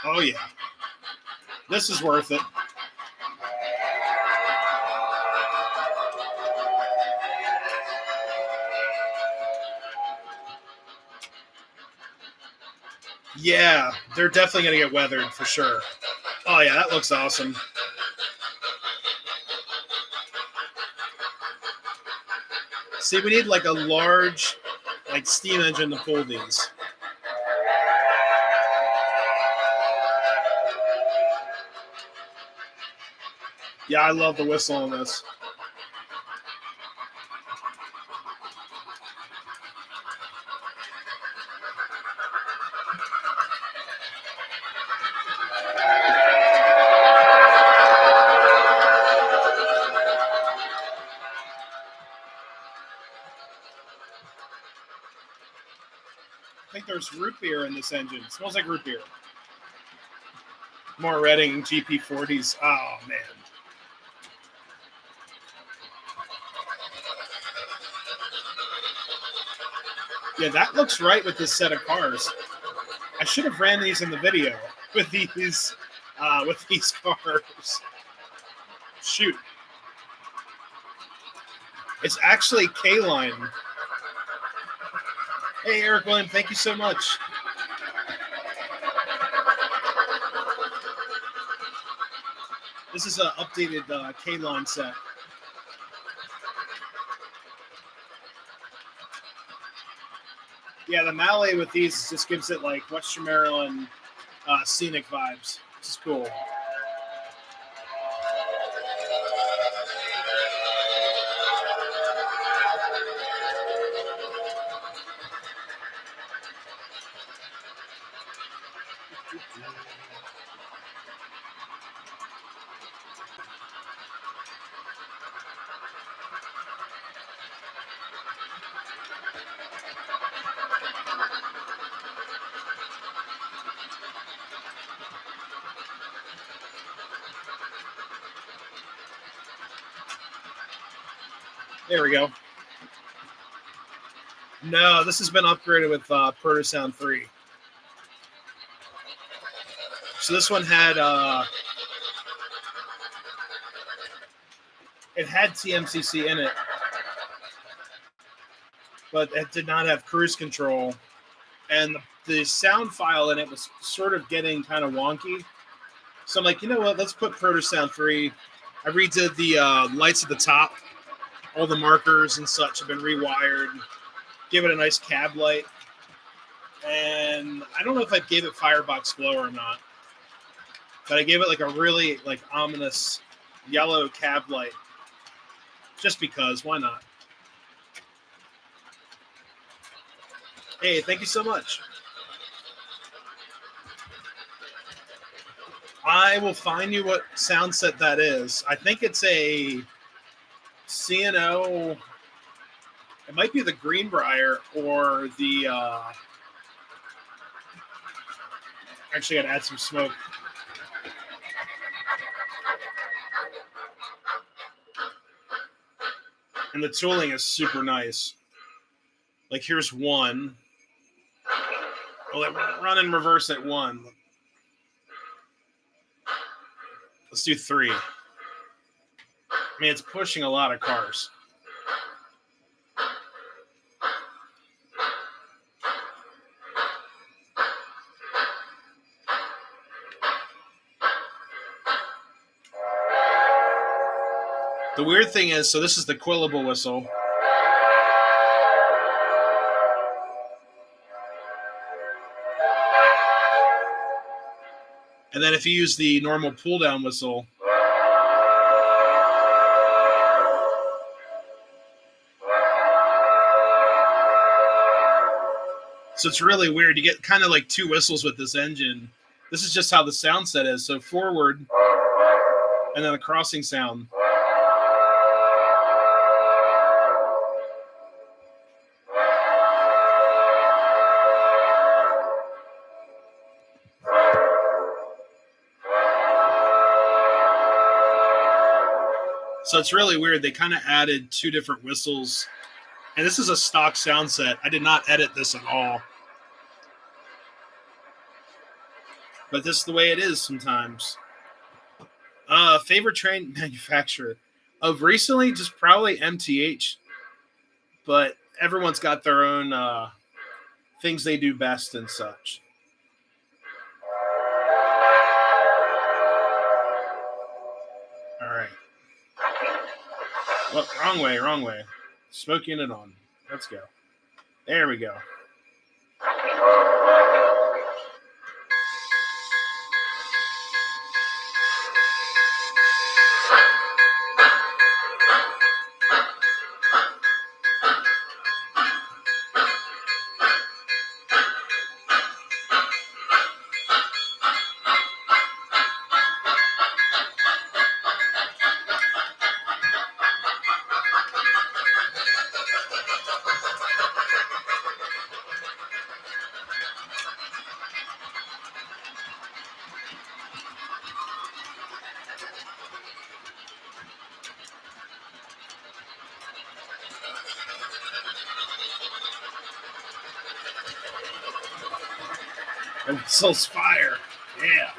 Oh, yeah. This is worth it. Yeah, they're definitely going to get weathered for sure. Oh, yeah, that looks awesome. See, we need like a large like steam engine to pull these. Yeah, I love the whistle on this. I think there's root beer in this engine. It smells like root beer. More Redding GP40s. Oh, man. Yeah, that looks right with this set of cars. I should have ran these in the video with these cars. Shoot. It's actually K-Line. Hey, Eric William, thank you so much. This is an updated K-Line set. Yeah, the Mallet with these just gives it like Western Maryland scenic vibes, which is cool. There we go. No, this has been upgraded with ProtoSound 3. So this one had it had TMCC in it, but it did not have cruise control, and the sound file in it was sort of getting kind of wonky. So I'm like, you know what? Let's put ProtoSound 3. I redid the lights at the top. All the markers and such have been rewired. Give it a nice cab light. And I don't know if I gave it Firebox glow or not, but I gave it like a really like ominous yellow cab light. Just because, why not? Hey, thank you so much. I will find you what sound set that is. I think it's a C&O. It might be the Greenbrier or the. Actually, got to add some smoke. And the tooling is super nice. Like, here's one. Well, run in reverse at one. Let's do 3. I mean, it's pushing a lot of cars. The weird thing is, so this is the Quillable whistle. And then if you use the normal pull-down whistle, so it's really weird. You get kind of like 2 whistles with this engine. This is just how the sound set is. So forward, and then a crossing sound. So it's really weird. They kind of added 2 different whistles. And this is a stock sound set. I did not edit this at all. But this is the way it is sometimes. Favorite train manufacturer of recently, just probably MTH. But everyone's got their own things they do best and such. All right. Well, wrong way. Smoke unit on. Let's go. There we go. And whistles fire. Yeah.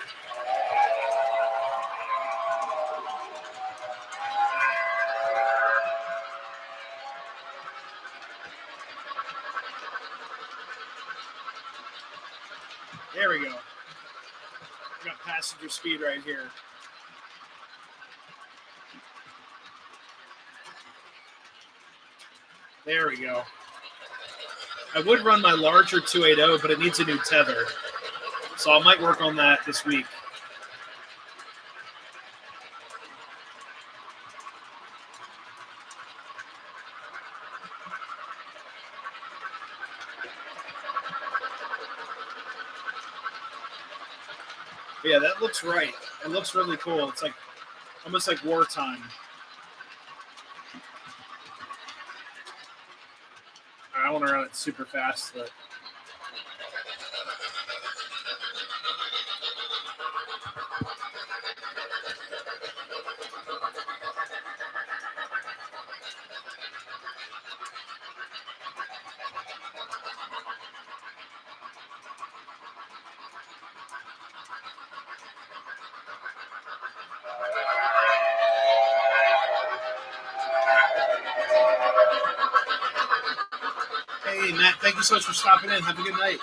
There we go. We got passenger speed right here. There we go. I would run my larger 280, but it needs a new tether. So I might work on that this week. Yeah, that looks right. It looks really cool. It's like almost like wartime. I want to run it super fast, but hey, Matt, thank you so much for stopping in. Have a good night.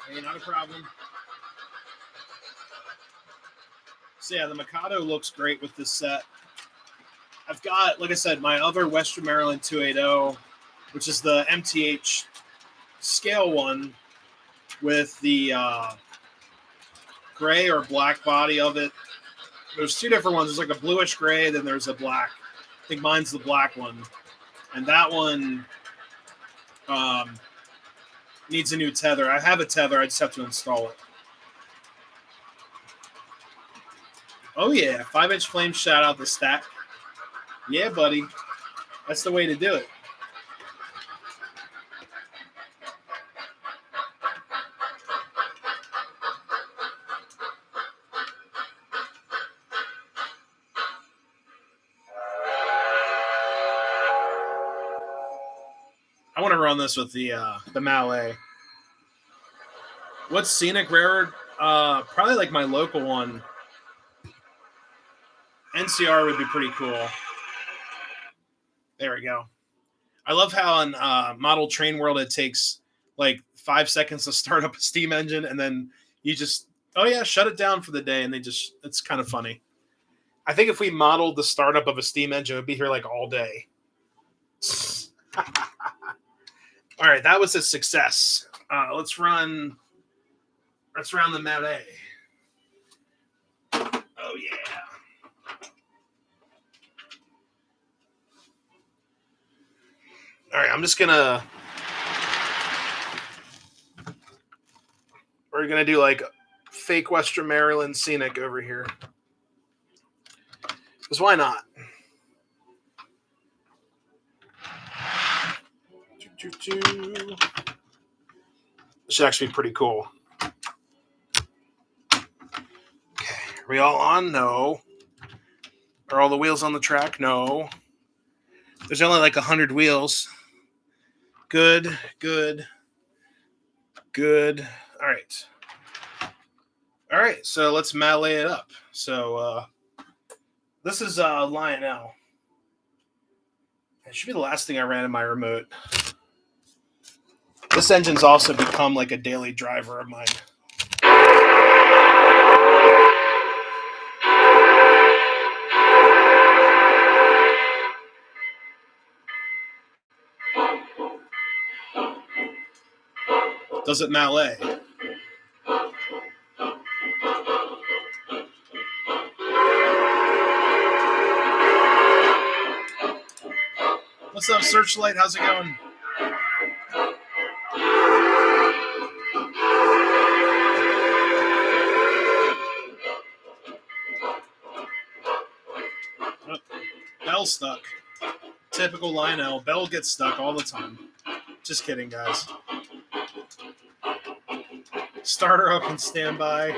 Hey, not a problem. So yeah, the Mikado looks great with this set. I've got, like I said, my other Western Maryland 280, which is the MTH scale one with the gray or black body of it. There's two different ones. There's like a bluish gray, then there's a black. I think mine's the black one. And that one needs a new tether. I have a tether. I just have to install it. Oh, yeah. 5-inch flame shout out the stack. Yeah, buddy. That's the way to do it. I want to run this with the Mallet. What's scenic rare? Probably like my local one. NCR would be pretty cool. There we go. I love how in Model Train World it takes like 5 seconds to start up a steam engine, and then you just, oh yeah, shut it down for the day, and it's kind of funny. I think if we modeled the startup of a steam engine, it would be here like all day. All right, that was a success. Let's run the Mallet. Oh yeah. All right, we're gonna do like fake Western Maryland scenic over here. Because why not? This should actually be pretty cool. Okay, are we all on? No. Are all the wheels on the track? No. There's only like 100 wheels. Good, good, good. All right. All right, so let's melee it up. So this is Lionel. It should be the last thing I ran in my remote. This engine's also become like a daily driver of mine. Does it melee? What's up, Searchlight? How's it going? Oh, Bell's stuck. Typical Lionel. Bell gets stuck all the time. Just kidding, guys. Start her up and stand by.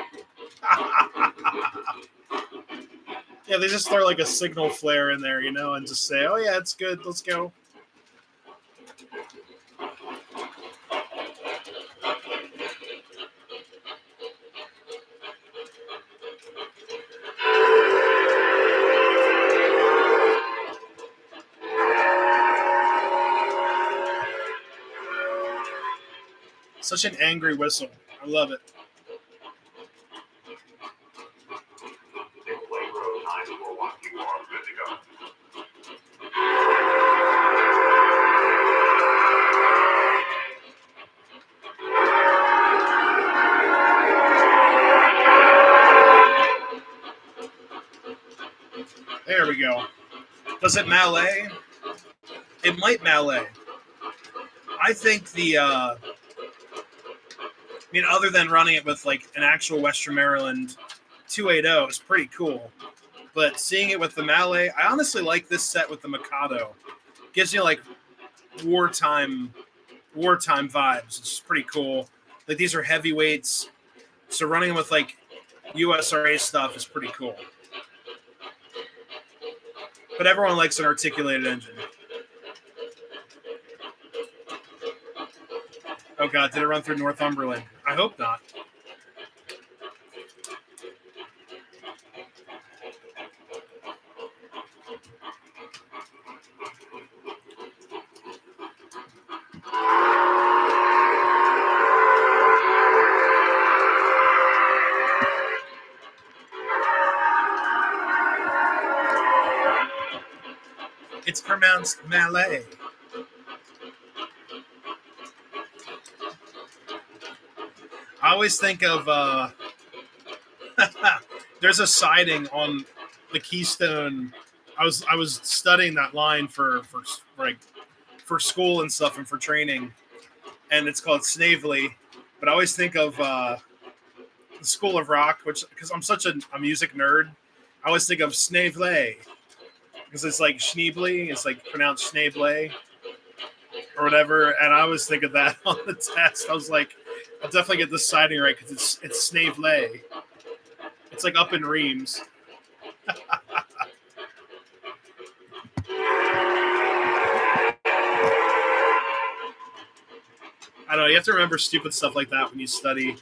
Yeah, they just throw like a signal flare in there, and just say, oh yeah, it's good, let's go. Such an angry whistle. I love it. There we go. Does it melee? It might melee. I think other than running it with like an actual Western Maryland 280 is pretty cool. But seeing it with the melee, I honestly like this set with the Mikado. Gives you like wartime vibes. It's pretty cool. Like these are heavyweights, so running with like USRA stuff is pretty cool. But everyone likes an articulated engine. Oh God, did it run through Northumberland? I hope not. It's pronounced Malay. I always think of there's a siding on the Keystone. I was studying that line for school and stuff and for training, and it's called Snavely. But I always think of the School of Rock, which because I'm such a music nerd, I always think of Snavely because it's like Schneebly. It's like pronounced Schneebly or whatever, and I always think of that on the test. I was like, I'll definitely get the siding right because it's Snavely. It's like up in Reims. I don't know. You have to remember stupid stuff like that when you study.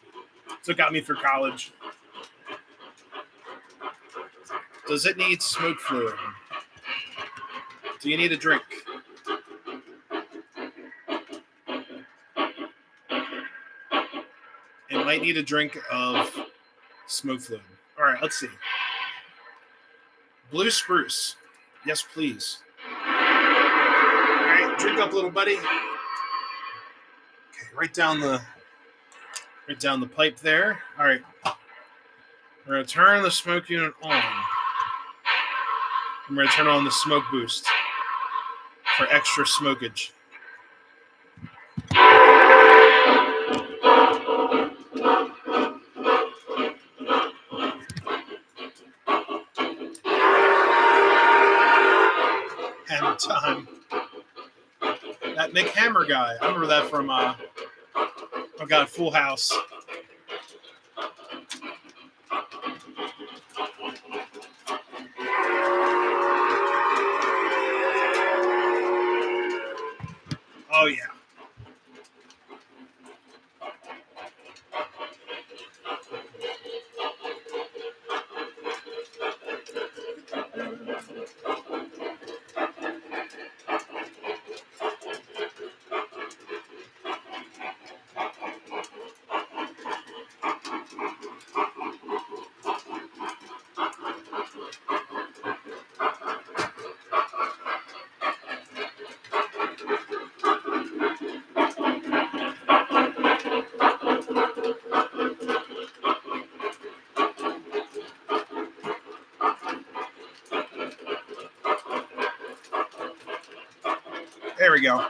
That's what got me through college. Does it need smoke fluid? Do you need a drink? It might need a drink of smoke fluid. All right, let's see. Blue spruce. Yes, please. All right, drink up, little buddy. Okay, right down the pipe there. All right. We're going to turn the smoke unit on. I'm going to turn on the smoke boost for extra smokage. time. That Mick Hammer guy. I remember that from Full House. Oh yeah. There we go.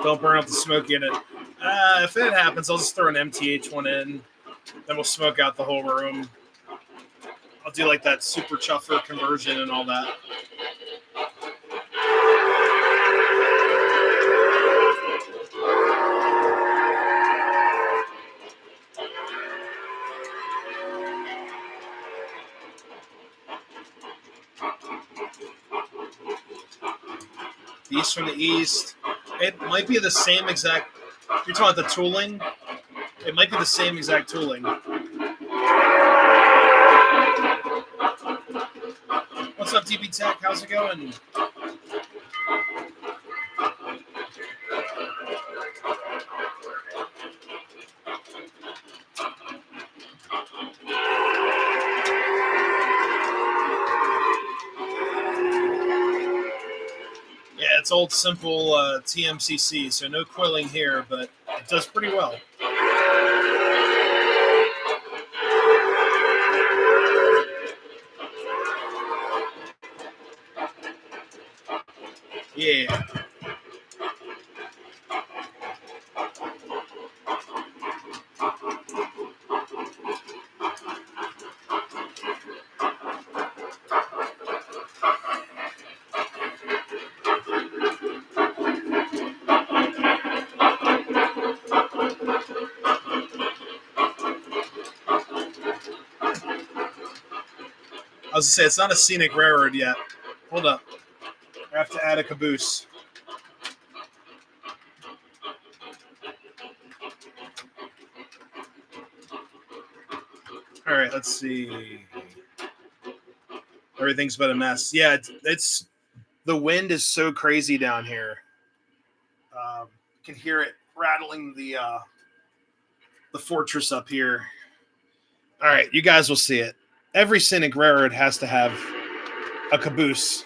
Don't burn up the smoke in it. If it happens, I'll just throw an MTH one in. Then we'll smoke out the whole room. I'll do like that super chuffer conversion and all that. East from the east. It might be the same exact. You're talking about the tooling. It might be the same exact tooling. What's up, DB Tech? How's it going? Yeah, it's old simple TMCC, so no coiling here, but it does pretty well. Yeah. I was going to say, it's not a scenic railroad yet. Hold up. I have to add a caboose. All right, let's see. Everything's been a mess. Yeah, it's the wind is so crazy down here. You can hear it rattling the fortress up here. All right, you guys will see it. Every scenic railroad has to have a caboose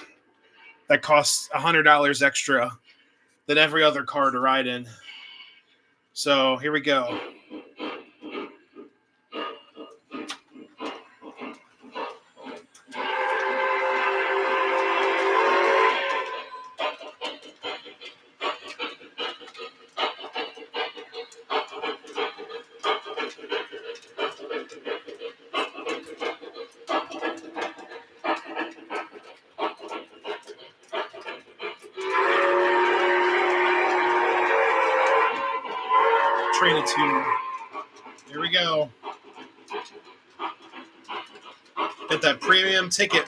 that costs $100 extra than every other car to ride in. So here we go. Train of two. Here we go. Get that premium ticket.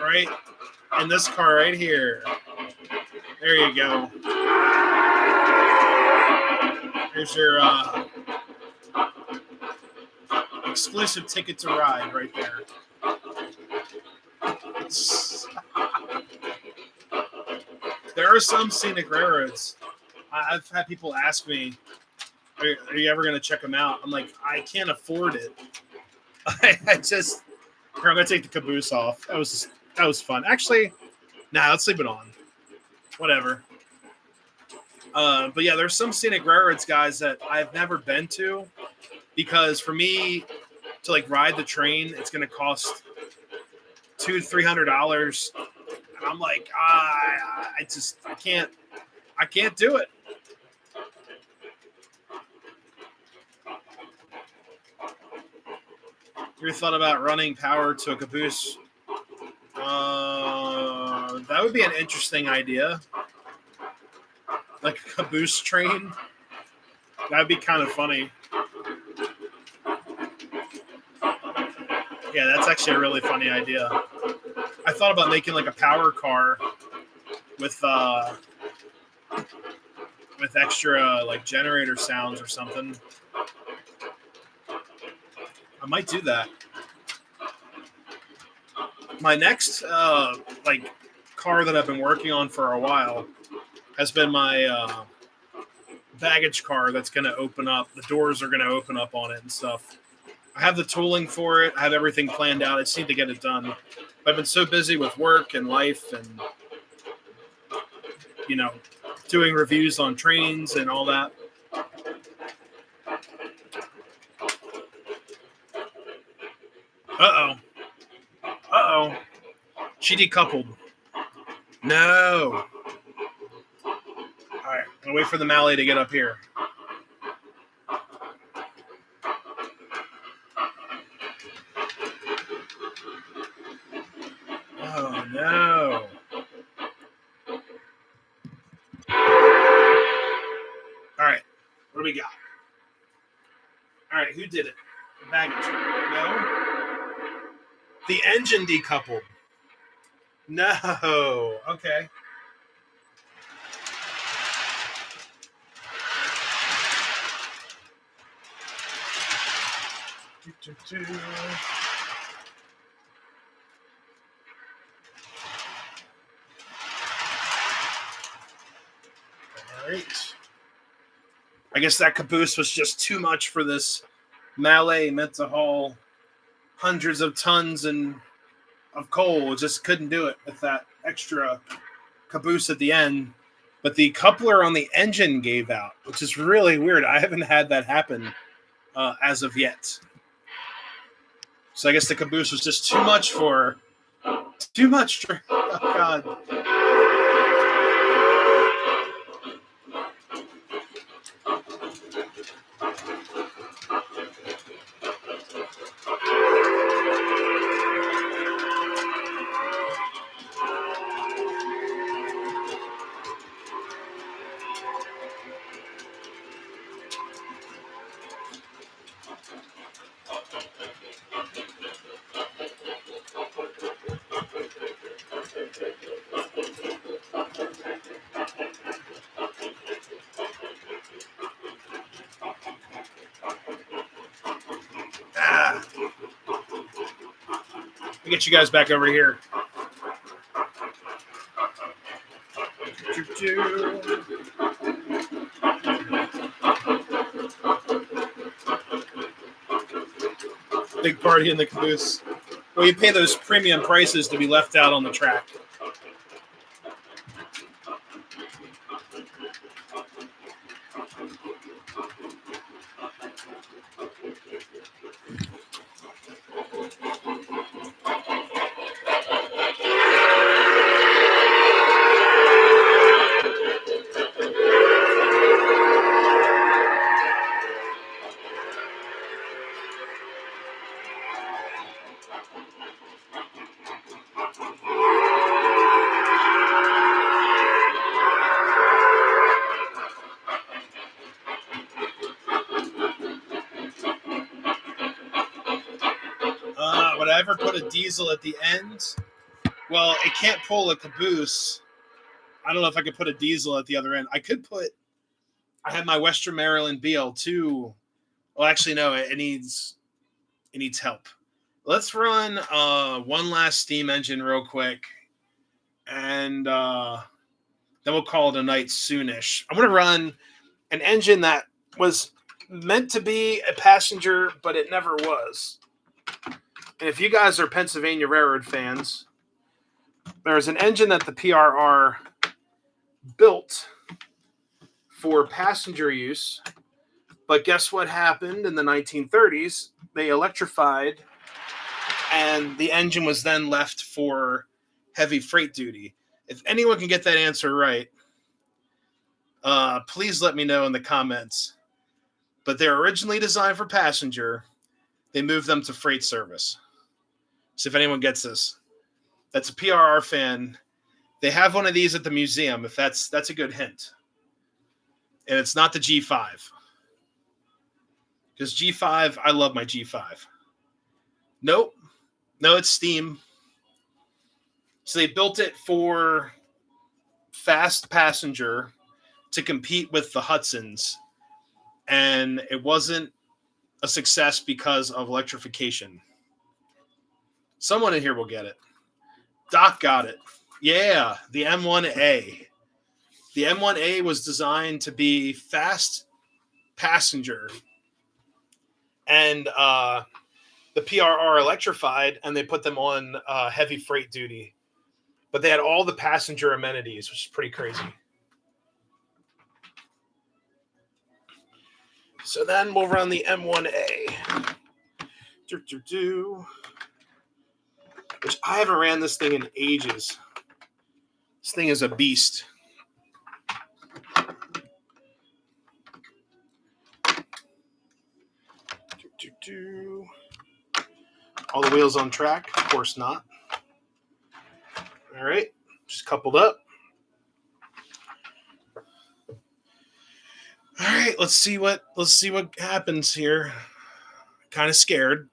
Right? In this car right here. There you go. Here's your exclusive ticket to ride right there. There are some scenic railroads. I've had people ask me, are you ever going to check them out? I'm like, I can't afford it. I just, here, I'm going to take the caboose off. That was fun. Actually, let's leave it on. Whatever. But yeah, there's some scenic railroads, guys, that I've never been to, because for me to like ride the train, it's going to cost $200-$300. And I'm like, I can't do it. You ever thought about running power to a caboose? That would be an interesting idea. Like a caboose train. That'd be kind of funny. Yeah, that's actually a really funny idea. I thought about making like a power car with extra like generator sounds or something. I might do that. My next like car that I've been working on for a while has been my baggage car that's going to open up. The doors are going to open up on it and stuff. I have the tooling for it. I have everything planned out. I just need to get it done. I've been so busy with work and life and, you know, doing reviews on trains and all that. Uh-oh. Uh-oh. She decoupled. No. All right. I'll wait for the Mallee to get up here. Oh, no. All right. What do we got? All right. Who did it? Baggage. No. The engine decoupled. No. Okay. All right. I guess that caboose was just too much for this Mallee meant to haul hundreds of tons of coal. It just couldn't do it with that extra caboose at the end. But the coupler on the engine gave out, which is really weird. I haven't had that happen as of yet. So I guess the caboose was just too much for her. Too much for, oh God. Get you guys back over here. Big party in the caboose. Well, you pay those premium prices to be left out on the track. Would I ever put a diesel at the end? Well, it can't pull a caboose. I don't know if I could put a diesel at the other end. I have my Western Maryland BL2. Well, actually, no, it needs help. Let's run one last steam engine real quick, and then we'll call it a night soonish. I'm going to run an engine that was meant to be a passenger, but it never was. And if you guys are Pennsylvania Railroad fans, there's an engine that the PRR built for passenger use. But guess what happened in the 1930s? They electrified, and the engine was then left for heavy freight duty. If anyone can get that answer right, please let me know in the comments. But they're originally designed for passenger. they moved them to freight service. So if anyone gets this, that's a PRR fan. They have one of these at the museum, if that's a good hint. And it's not the G5. Because G5, I love my G5. Nope. No, it's steam. So they built it for fast passenger to compete with the Hudsons. And it wasn't a success because of electrification. Someone in here will get it. Doc got it. Yeah, the M1A. The M1A was designed to be fast passenger. And the PRR electrified, and they put them on heavy freight duty. But they had all the passenger amenities, which is pretty crazy. So then we'll run the M1A. Which I haven't ran this thing in ages. This thing is a beast. All the wheels on track? Of course not. All right, just coupled up. All right, let's see what happens here. Kind of scared.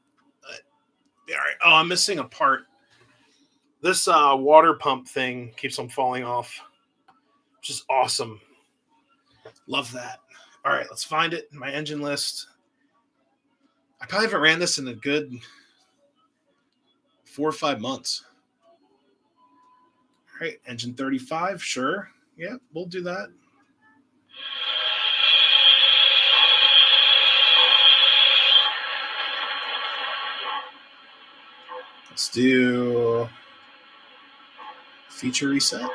All right. Oh, I'm missing a part. This water pump thing keeps on falling off, which is awesome. Love that. All right, let's find it in my engine list. I probably haven't ran this in a good 4 or 5 months. All right, engine 35, sure. Yeah, we'll do that. Let's do feature reset.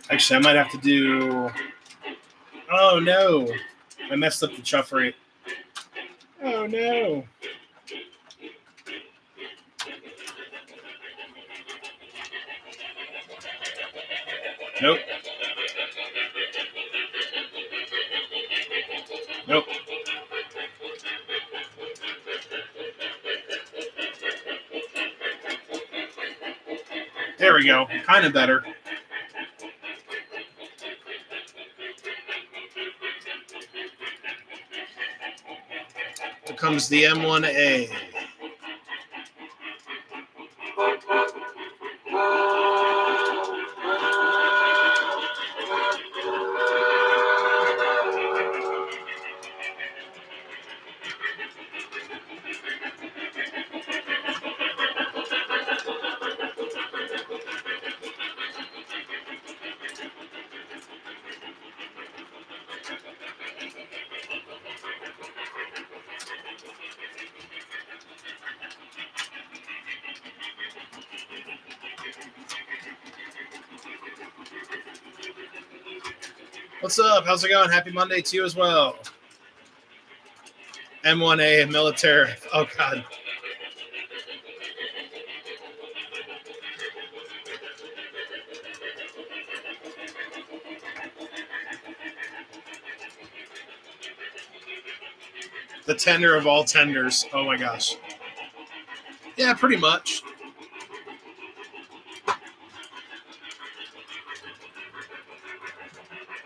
Actually, I might have to do... Oh, no. I messed up the chuff rate. Oh, no. Nope. Nope. There we go. Kind of better. Here comes the M1A. What's up? How's it going? Happy Monday to you as well. M1A military. Oh, God. The tender of all tenders. Oh, my gosh. Yeah, pretty much.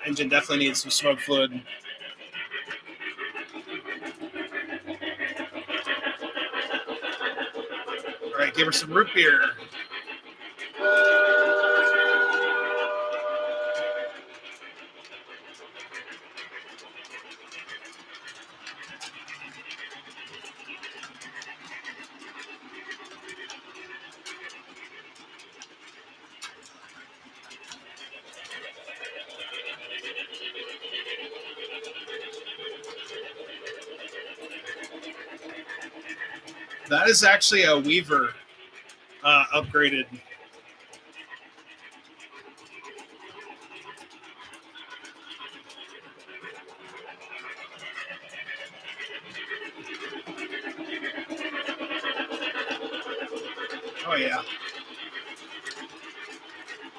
Engine definitely needs some smoke fluid. All right, give her some root beer. That is actually a Weaver upgraded. Oh yeah.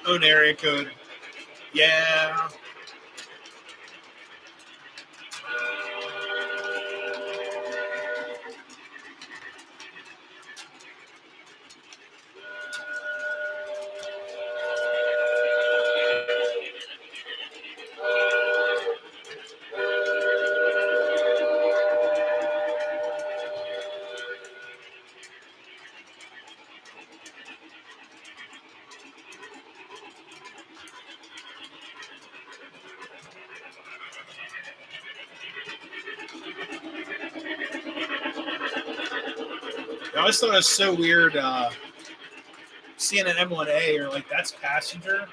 Own area code. Yeah. I always thought it was so weird seeing an M1A or like that's passenger,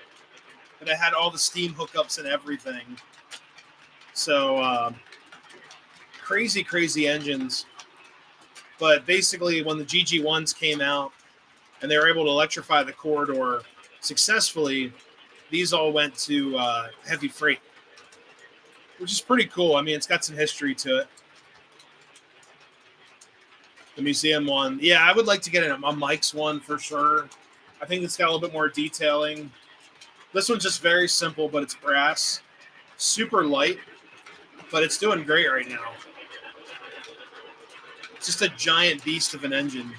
but it had all the steam hookups and everything. So crazy engines. But basically, when the GG1s came out and they were able to electrify the corridor successfully, these all went to heavy freight, which is pretty cool. I mean, it's got some history to it. The museum one. Yeah, I would like to get a Mike's one for sure. I think it's got a little bit more detailing. This one's just very simple, but it's brass. Super light, but it's doing great right now. It's just a giant beast of an engine.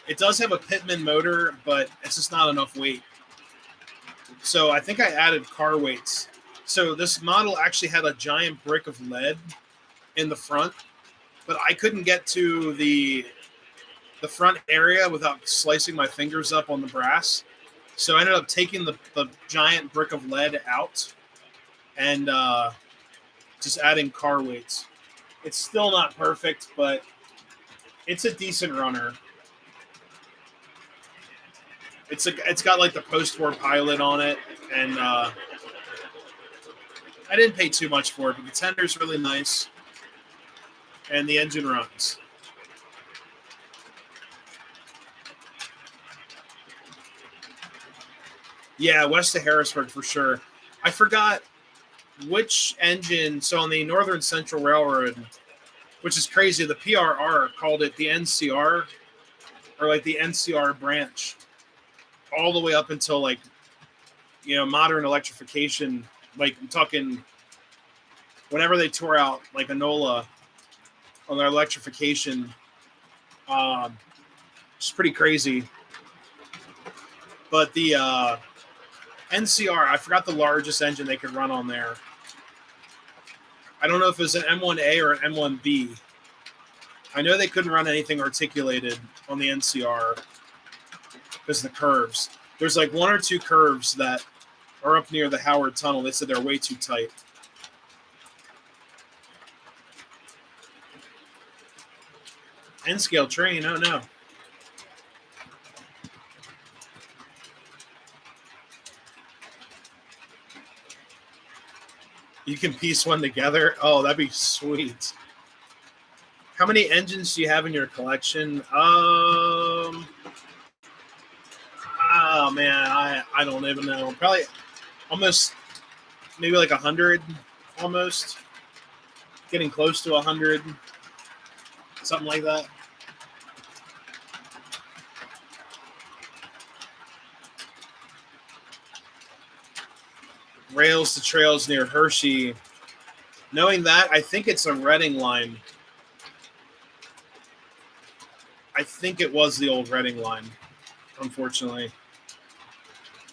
It does have a Pitman motor, but it's just not enough weight. So I think I added car weights. So this model actually had a giant brick of lead in the front, but I couldn't get to the front area without slicing my fingers up on the brass. So I ended up taking the giant brick of lead out and just adding car weights. It's still not perfect, but it's a decent runner. It's got like the post-war pilot on it, and I didn't pay too much for it, but the tender's really nice, and the engine runs. Yeah, west of Harrisburg for sure. I forgot which engine. So on the Northern Central Railroad, which is crazy, the PRR called it the NCR, or like the NCR branch, all the way up until like, modern electrification. Like I'm talking, whenever they tore out like Enola on their electrification, it's pretty crazy. But the NCR, I forgot the largest engine they could run on there. I don't know if it was an M1A or an M1B. I know they couldn't run anything articulated on the NCR because of the curves. There's like one or two curves that are up near the Howard Tunnel. They said they're way too tight. N-scale train, oh no. You can piece one together. Oh, that'd be sweet. How many engines do you have in your collection? Oh man, I don't even know. Probably almost, maybe like 100, almost. Getting close to 100, something like that. Rails to trails near Hershey. Knowing that, I think it's a Reading line. I think it was the old Reading line, unfortunately.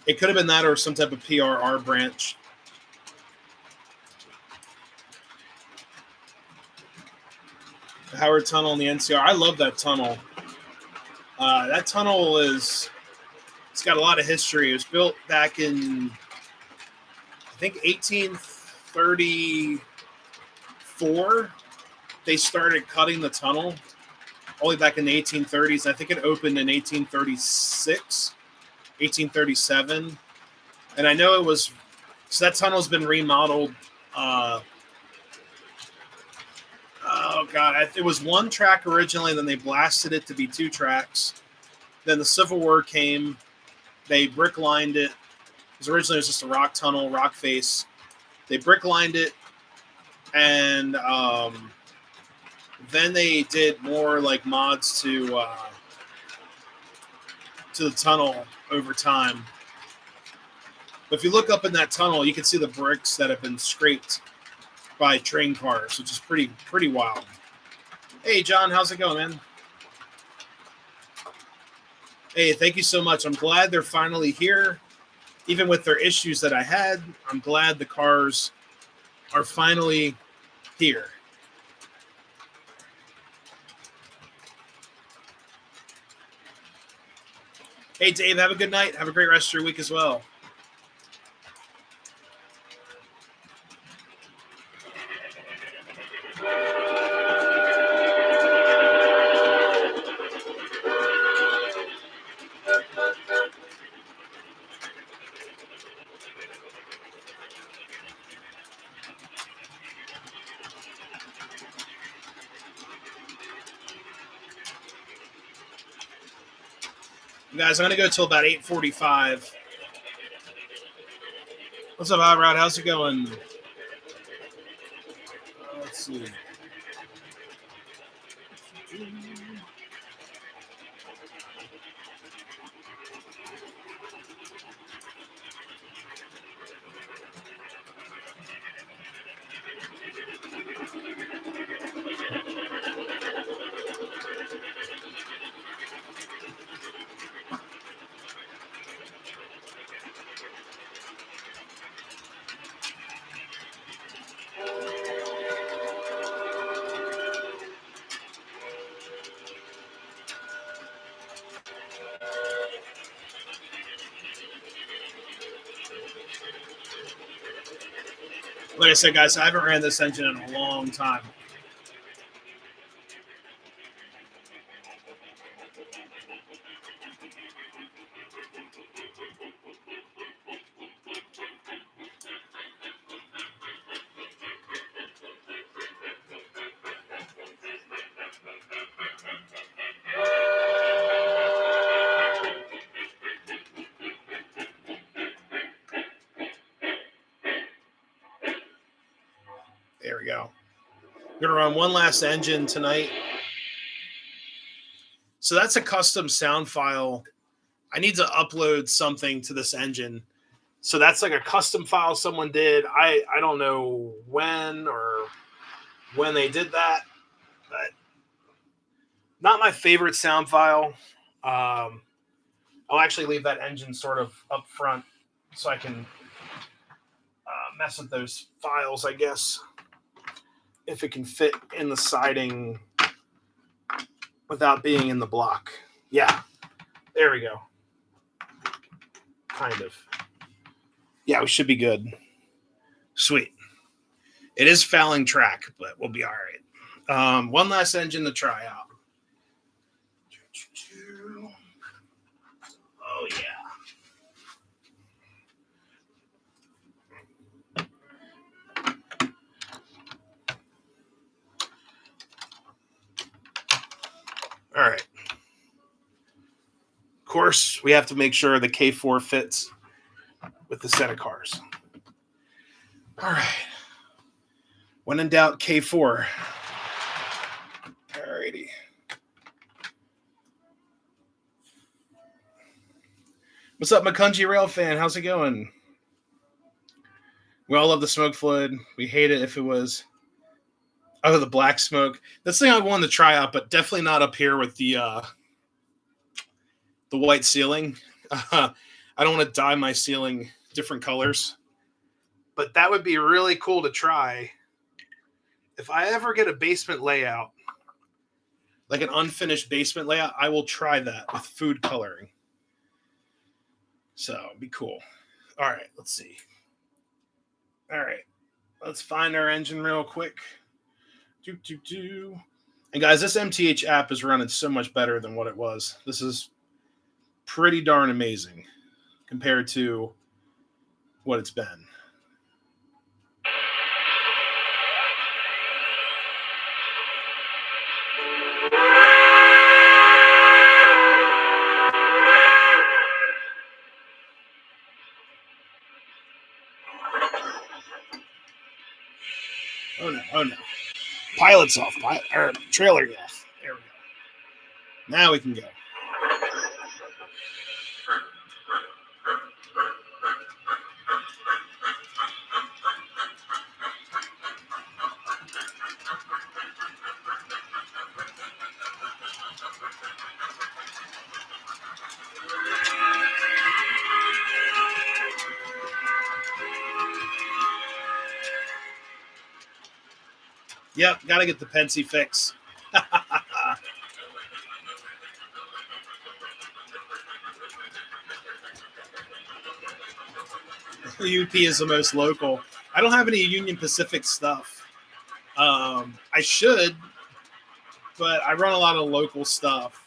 It could have been that or some type of PRR branch. The Howard Tunnel and the NCR. I love that tunnel. That tunnel it's got a lot of history. It was built back in, I think, 1834. They started cutting the tunnel only back in the 1830s. I think it opened in 1836, 1837. And I know it was, so that tunnel's been remodeled Oh God, it was one track originally, then they blasted it to be 2 tracks. Then the Civil War came. They brick lined it. Originally it was just a rock tunnel, rock face. They brick lined it, and then they did more like mods to the tunnel over time. But if you look up in that tunnel, you can see the bricks that have been scraped by train cars, which is pretty wild. Hey, John, how's it going, man? Hey, thank you so much. I'm glad they're finally here. Even with their issues that I had, I'm glad the cars are finally here. Hey, Dave, have a good night. Have a great rest of your week as well. Guys, I'm going to go till about 8:45. What's up, Hot Rod? How's it going? Let's see. Like I said, guys, I haven't ran this engine in a long time. There we go. I'm going to run one last engine tonight. So that's a custom sound file. I need to upload something to this engine. So that's like a custom file someone did. I don't know when they did that, but not my favorite sound file. I'll actually leave that engine sort of up front so I can mess with those files, I guess, if it can fit in the siding without being in the block. Yeah, there we go. Kind of. Yeah, we should be good. Sweet. It is fouling track, but we'll be all right. One last engine to try out. Oh, yeah. All right. Of course, we have to make sure the K4 fits with the set of cars. All right. When in doubt, K4. All righty. What's up, McCungy Rail fan? How's it going? We all love the smoke flood. We hate it if it was the black smoke. That's the thing I wanted to try out, but definitely not up here with the white ceiling. I don't want to dye my ceiling different colors, but that would be really cool to try. If I ever get a basement layout, like an unfinished basement layout, I will try that with food coloring. So it'd be cool. All right, let's see. All right, let's find our engine real quick. And guys, this MTH app is running so much better than what it was. This is pretty darn amazing compared to what it's been. Oh no! Oh no! Pilot's off. Trailer off. There we go. Now we can go. Yep, gotta get the Pensy fix. UP is the most local. I don't have any Union Pacific stuff. I should, but I run a lot of local stuff.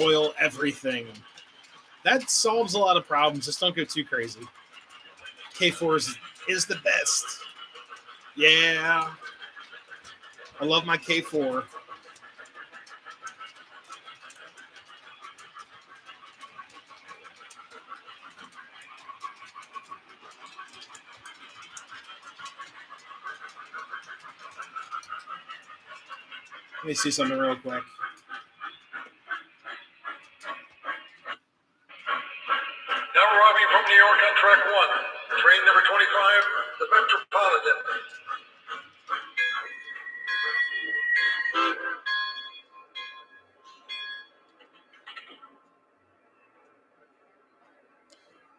Oil everything. That solves a lot of problems. Just don't go too crazy. K4 is the best. Yeah. I love my K4. Let me see something real quick. Now arriving from New York on track 1, train number 25, the Metropolitan.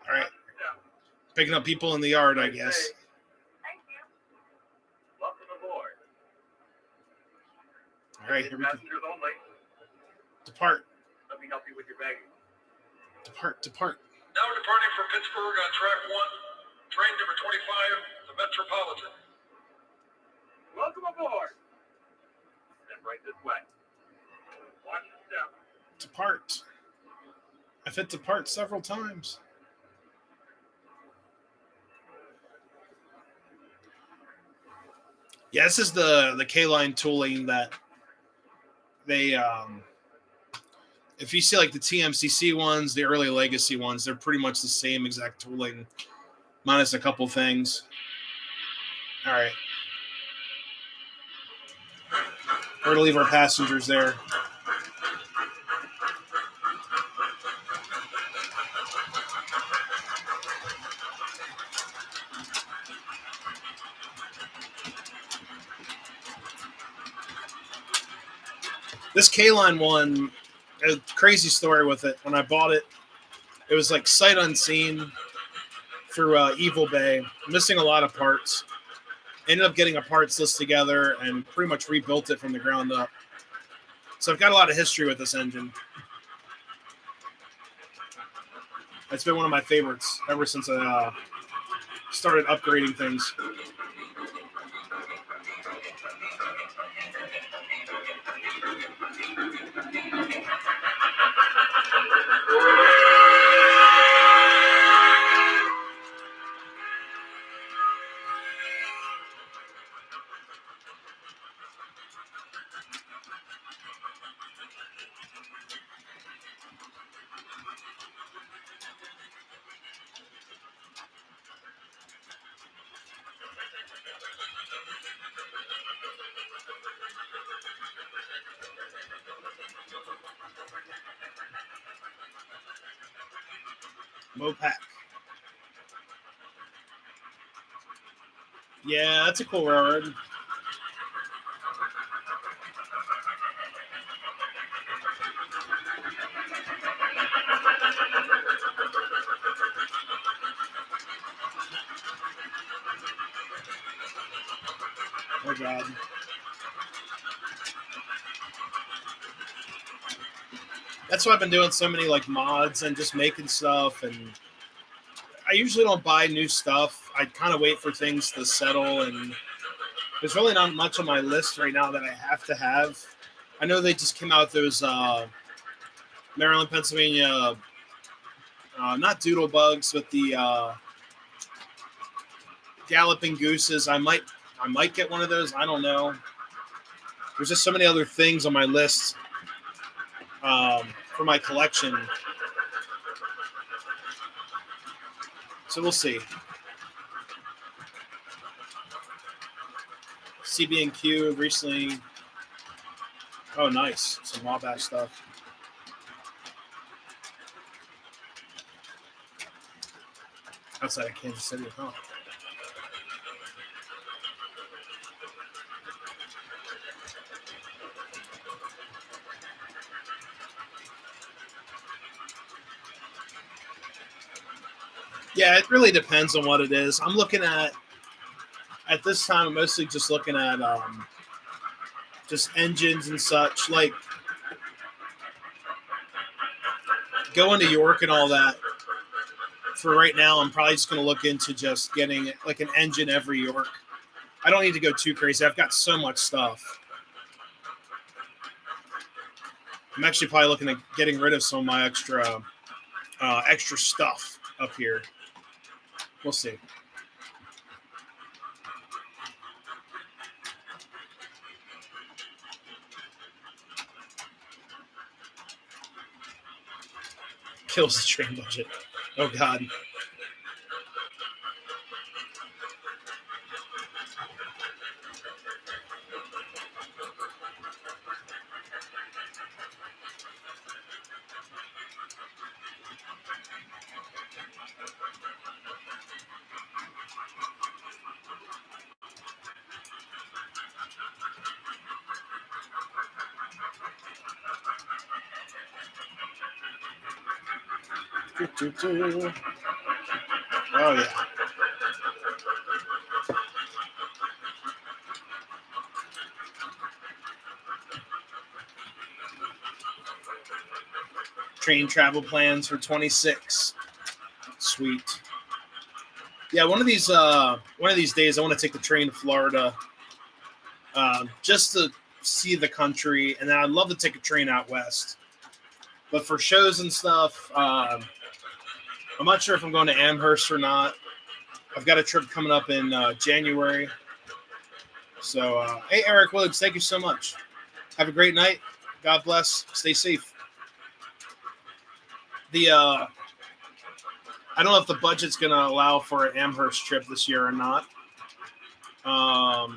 All right. Picking up people in the yard, I guess. Thank you. Welcome aboard. All right, here we go. Passengers only. Depart. Let me help you with your baggage. Depart. Now departing from Pittsburgh on track 1, train number 25, the Metropolitan. Welcome aboard. And right this way. Watch the step. Depart. I've hit depart several times. Yeah, this is the K-line tooling that they if you see like the TMCC ones, the early legacy ones, they're pretty much the same exact tooling, minus a couple things. All right. We're going to leave our passengers there. This K-Line one, a crazy story with it. When I bought it, it was like sight unseen through Evil Bay, missing a lot of parts. Ended up getting a parts list together and pretty much rebuilt it from the ground up. So I've got a lot of history with this engine. It's been one of my favorites ever since I started upgrading things. Mopac. Yeah, that's a cool railroad. Oh, God. That's why I've been doing so many like mods and just making stuff. And I usually don't buy new stuff. I kind of wait for things to settle. And there's really not much on my list right now that I have to have. I know they just came out with those Maryland, Pennsylvania, not doodle bugs, but the galloping gooses. I might get one of those. I don't know. There's just so many other things on my list for my collection. So we'll see. CB&Q recently. Oh, nice. Some Wabash stuff. Outside of Kansas City, huh? Yeah, it really depends on what it is. I'm looking at this time, I'm mostly just looking at just engines and such. Like going to York and all that. For right now, I'm probably just going to look into just getting like an engine every York. I don't need to go too crazy. I've got so much stuff. I'm actually probably looking at getting rid of some of my extra stuff up here. We'll see. Kills the train budget. Oh, God. Oh, yeah. Train travel plans for 26. Sweet. Yeah, one of these days I want to take the train to Florida just to see the country, and then I'd love to take a train out west. But for shows and stuff, I'm not sure if I'm going to Amherst or not. I've got a trip coming up in January. So, hey, Eric Woods, thank you so much. Have a great night. God bless. Stay safe. I don't know if the budget's going to allow for an Amherst trip this year or not. But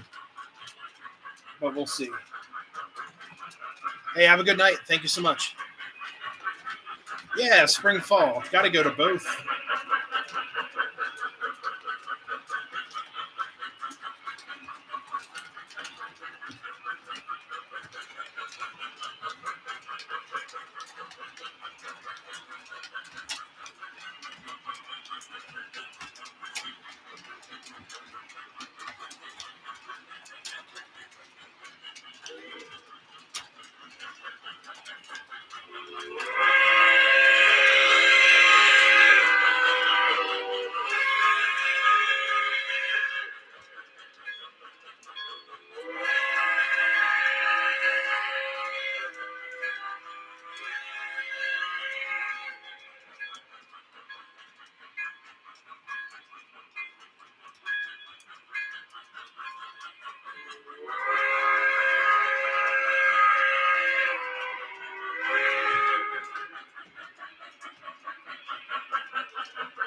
we'll see. Hey, have a good night. Thank you so much. Yeah, spring, fall. Got to go to both.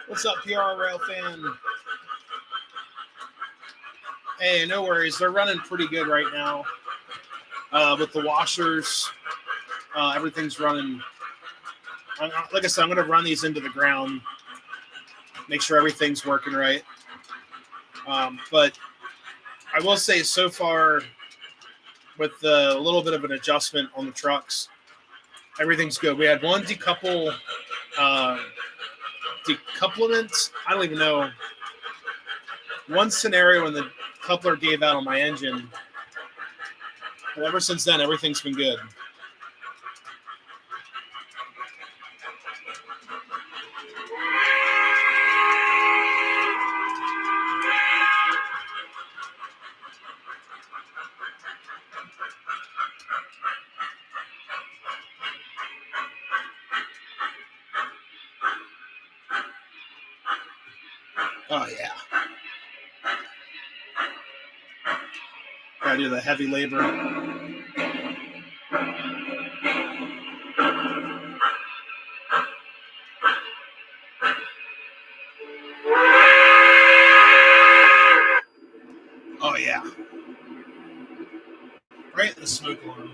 What's up, PR Rail fan? Hey, no worries. They're running pretty good right now with the washers. Everything's running. Like I said, I'm going to run these into the ground, make sure everything's working right. But I will say so far, with a little bit of an adjustment on the trucks, everything's good. We had one decouplement. I don't even know. One scenario when the coupler gave out on my engine. But ever since then, everything's been good. Oh, yeah. Gotta do the heavy labor. Oh, yeah. Right in the smoke alarm.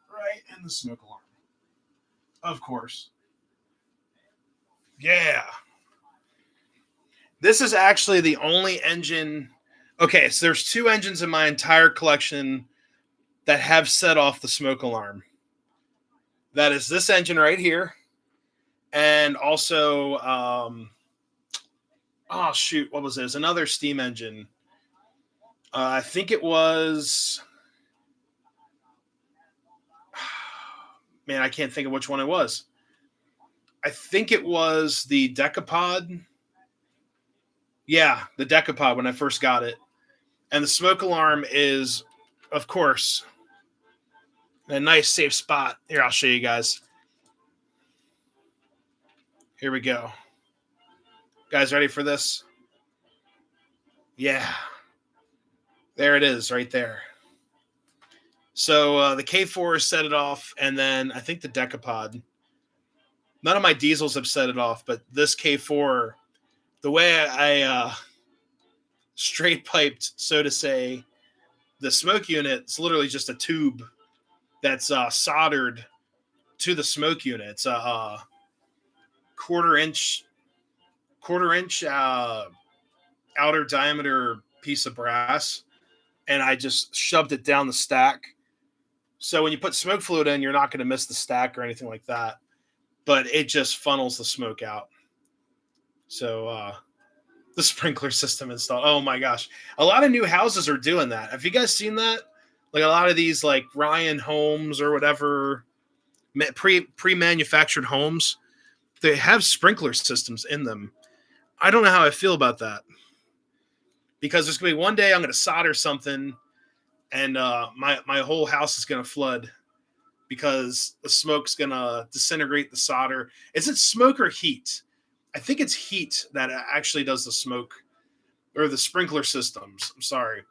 Right in the smoke alarm. Of course. Yeah. This is actually the only engine. Okay, so there's 2 engines in my entire collection that have set off the smoke alarm. That is this engine right here. And also, oh, shoot, what was this? Another steam engine. I think it was. Man, I can't think of which one it was. I think it was the Decapod. Yeah, the Decapod when I first got it. And the smoke alarm is, of course, a nice safe spot. Here, I'll show you guys. Here we go. Guys, ready for this? Yeah. There it is right there. So the K4 set it off, and then I think the Decapod. None of my diesels have set it off, but this K4, the way I straight piped, so to say, the smoke unit, it's literally just a tube that's soldered to the smoke unit. It's a quarter inch outer diameter piece of brass, and I just shoved it down the stack. So when you put smoke fluid in, you're not going to miss the stack or anything like that, but it just funnels the smoke out. So the sprinkler system installed. Oh my gosh. A lot of new houses are doing that. Have you guys seen that? Like a lot of these like Ryan homes or whatever, pre-manufactured homes, they have sprinkler systems in them. I don't know how I feel about that. Because there's going to be one day I'm going to solder something and my whole house is going to flood because the smoke's going to disintegrate the solder. Is it smoke or heat? I think it's heat that actually does the smoke or the sprinkler systems. I'm sorry.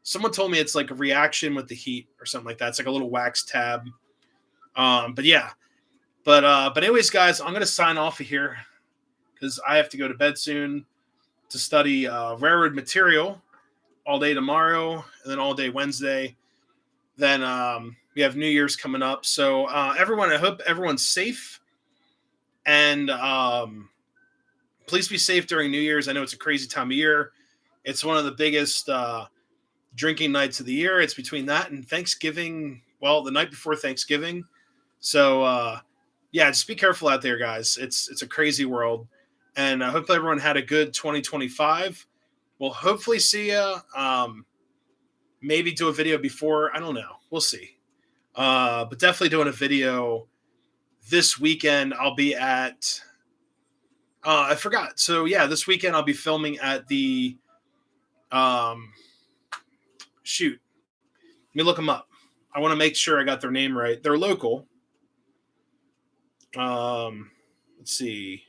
Someone told me it's like a reaction with the heat or something like that. It's like a little wax tab. But yeah. But anyways, guys, I'm going to sign off of here because I have to go to bed soon to study railroad material all day tomorrow and then all day Wednesday. Then we have New Year's coming up. So everyone, I hope everyone's safe. And please be safe during New Year's. I know it's a crazy time of year. It's one of the biggest drinking nights of the year. It's between that and Thanksgiving. Well, the night before Thanksgiving. So, yeah, just be careful out there, guys. It's a crazy world. And I hope everyone had a good 2025. We'll hopefully see you. Maybe do a video before. I don't know. We'll see. But definitely doing a video this weekend. I'll be at I forgot. So yeah, this weekend I'll be filming at the shoot. Let me look them up. I want to make sure I got their name right. They're local. Let's see.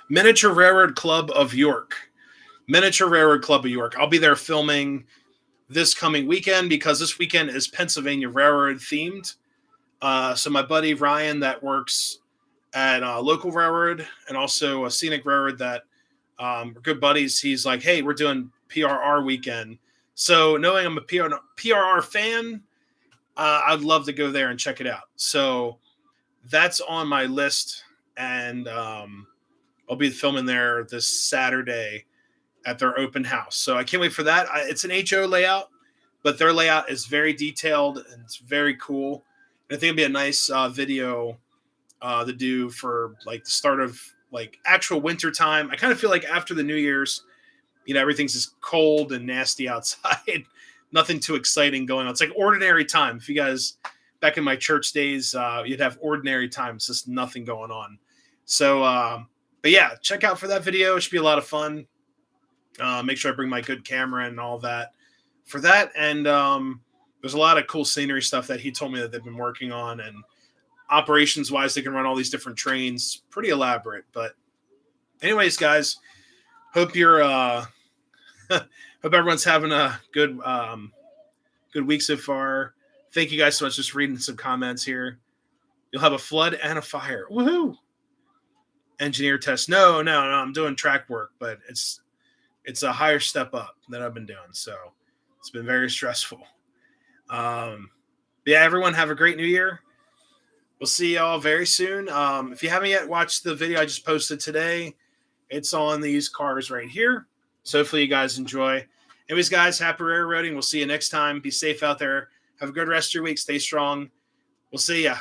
Miniature Railroad Club of York. Miniature Railroad Club of York. I'll be there filming this coming weekend because this weekend is Pennsylvania Railroad themed. So my buddy Ryan that works at a local railroad and also a scenic railroad that we're good buddies. He's like, hey, we're doing PRR weekend. So knowing I'm a PRR fan, I'd love to go there and check it out. So that's on my list. And I'll be filming there this Saturday at their open house. So I can't wait for that. It's an HO layout, but their layout is very detailed and it's very cool. And I think it'll be a nice video to do for like the start of like actual winter time. I kind of feel like after the New Year's, everything's just cold and nasty outside. Nothing too exciting going on. It's like ordinary time. If you guys back in my church days, you'd have ordinary times, just nothing going on. So, but yeah, check out for that video. It should be a lot of fun. Make sure I bring my good camera and all that for that. And there's a lot of cool scenery stuff that he told me that they've been working on, and operations wise, they can run all these different trains. Pretty elaborate. But anyways, guys, hope you're hope everyone's having a good week so far. Thank you guys so much. Just reading some comments here. You'll have a flood and a fire. Woohoo! Engineer test. No, I'm doing track work, but it's a higher step up that I've been doing. So it's been very stressful. Yeah, everyone have a great new year. We'll see y'all very soon. If you haven't yet watched the video I just posted today, it's on these cars right here. So hopefully you guys enjoy. Anyways, guys, happy railroading. We'll see you next time. Be safe out there. Have a good rest of your week. Stay strong. We'll see ya.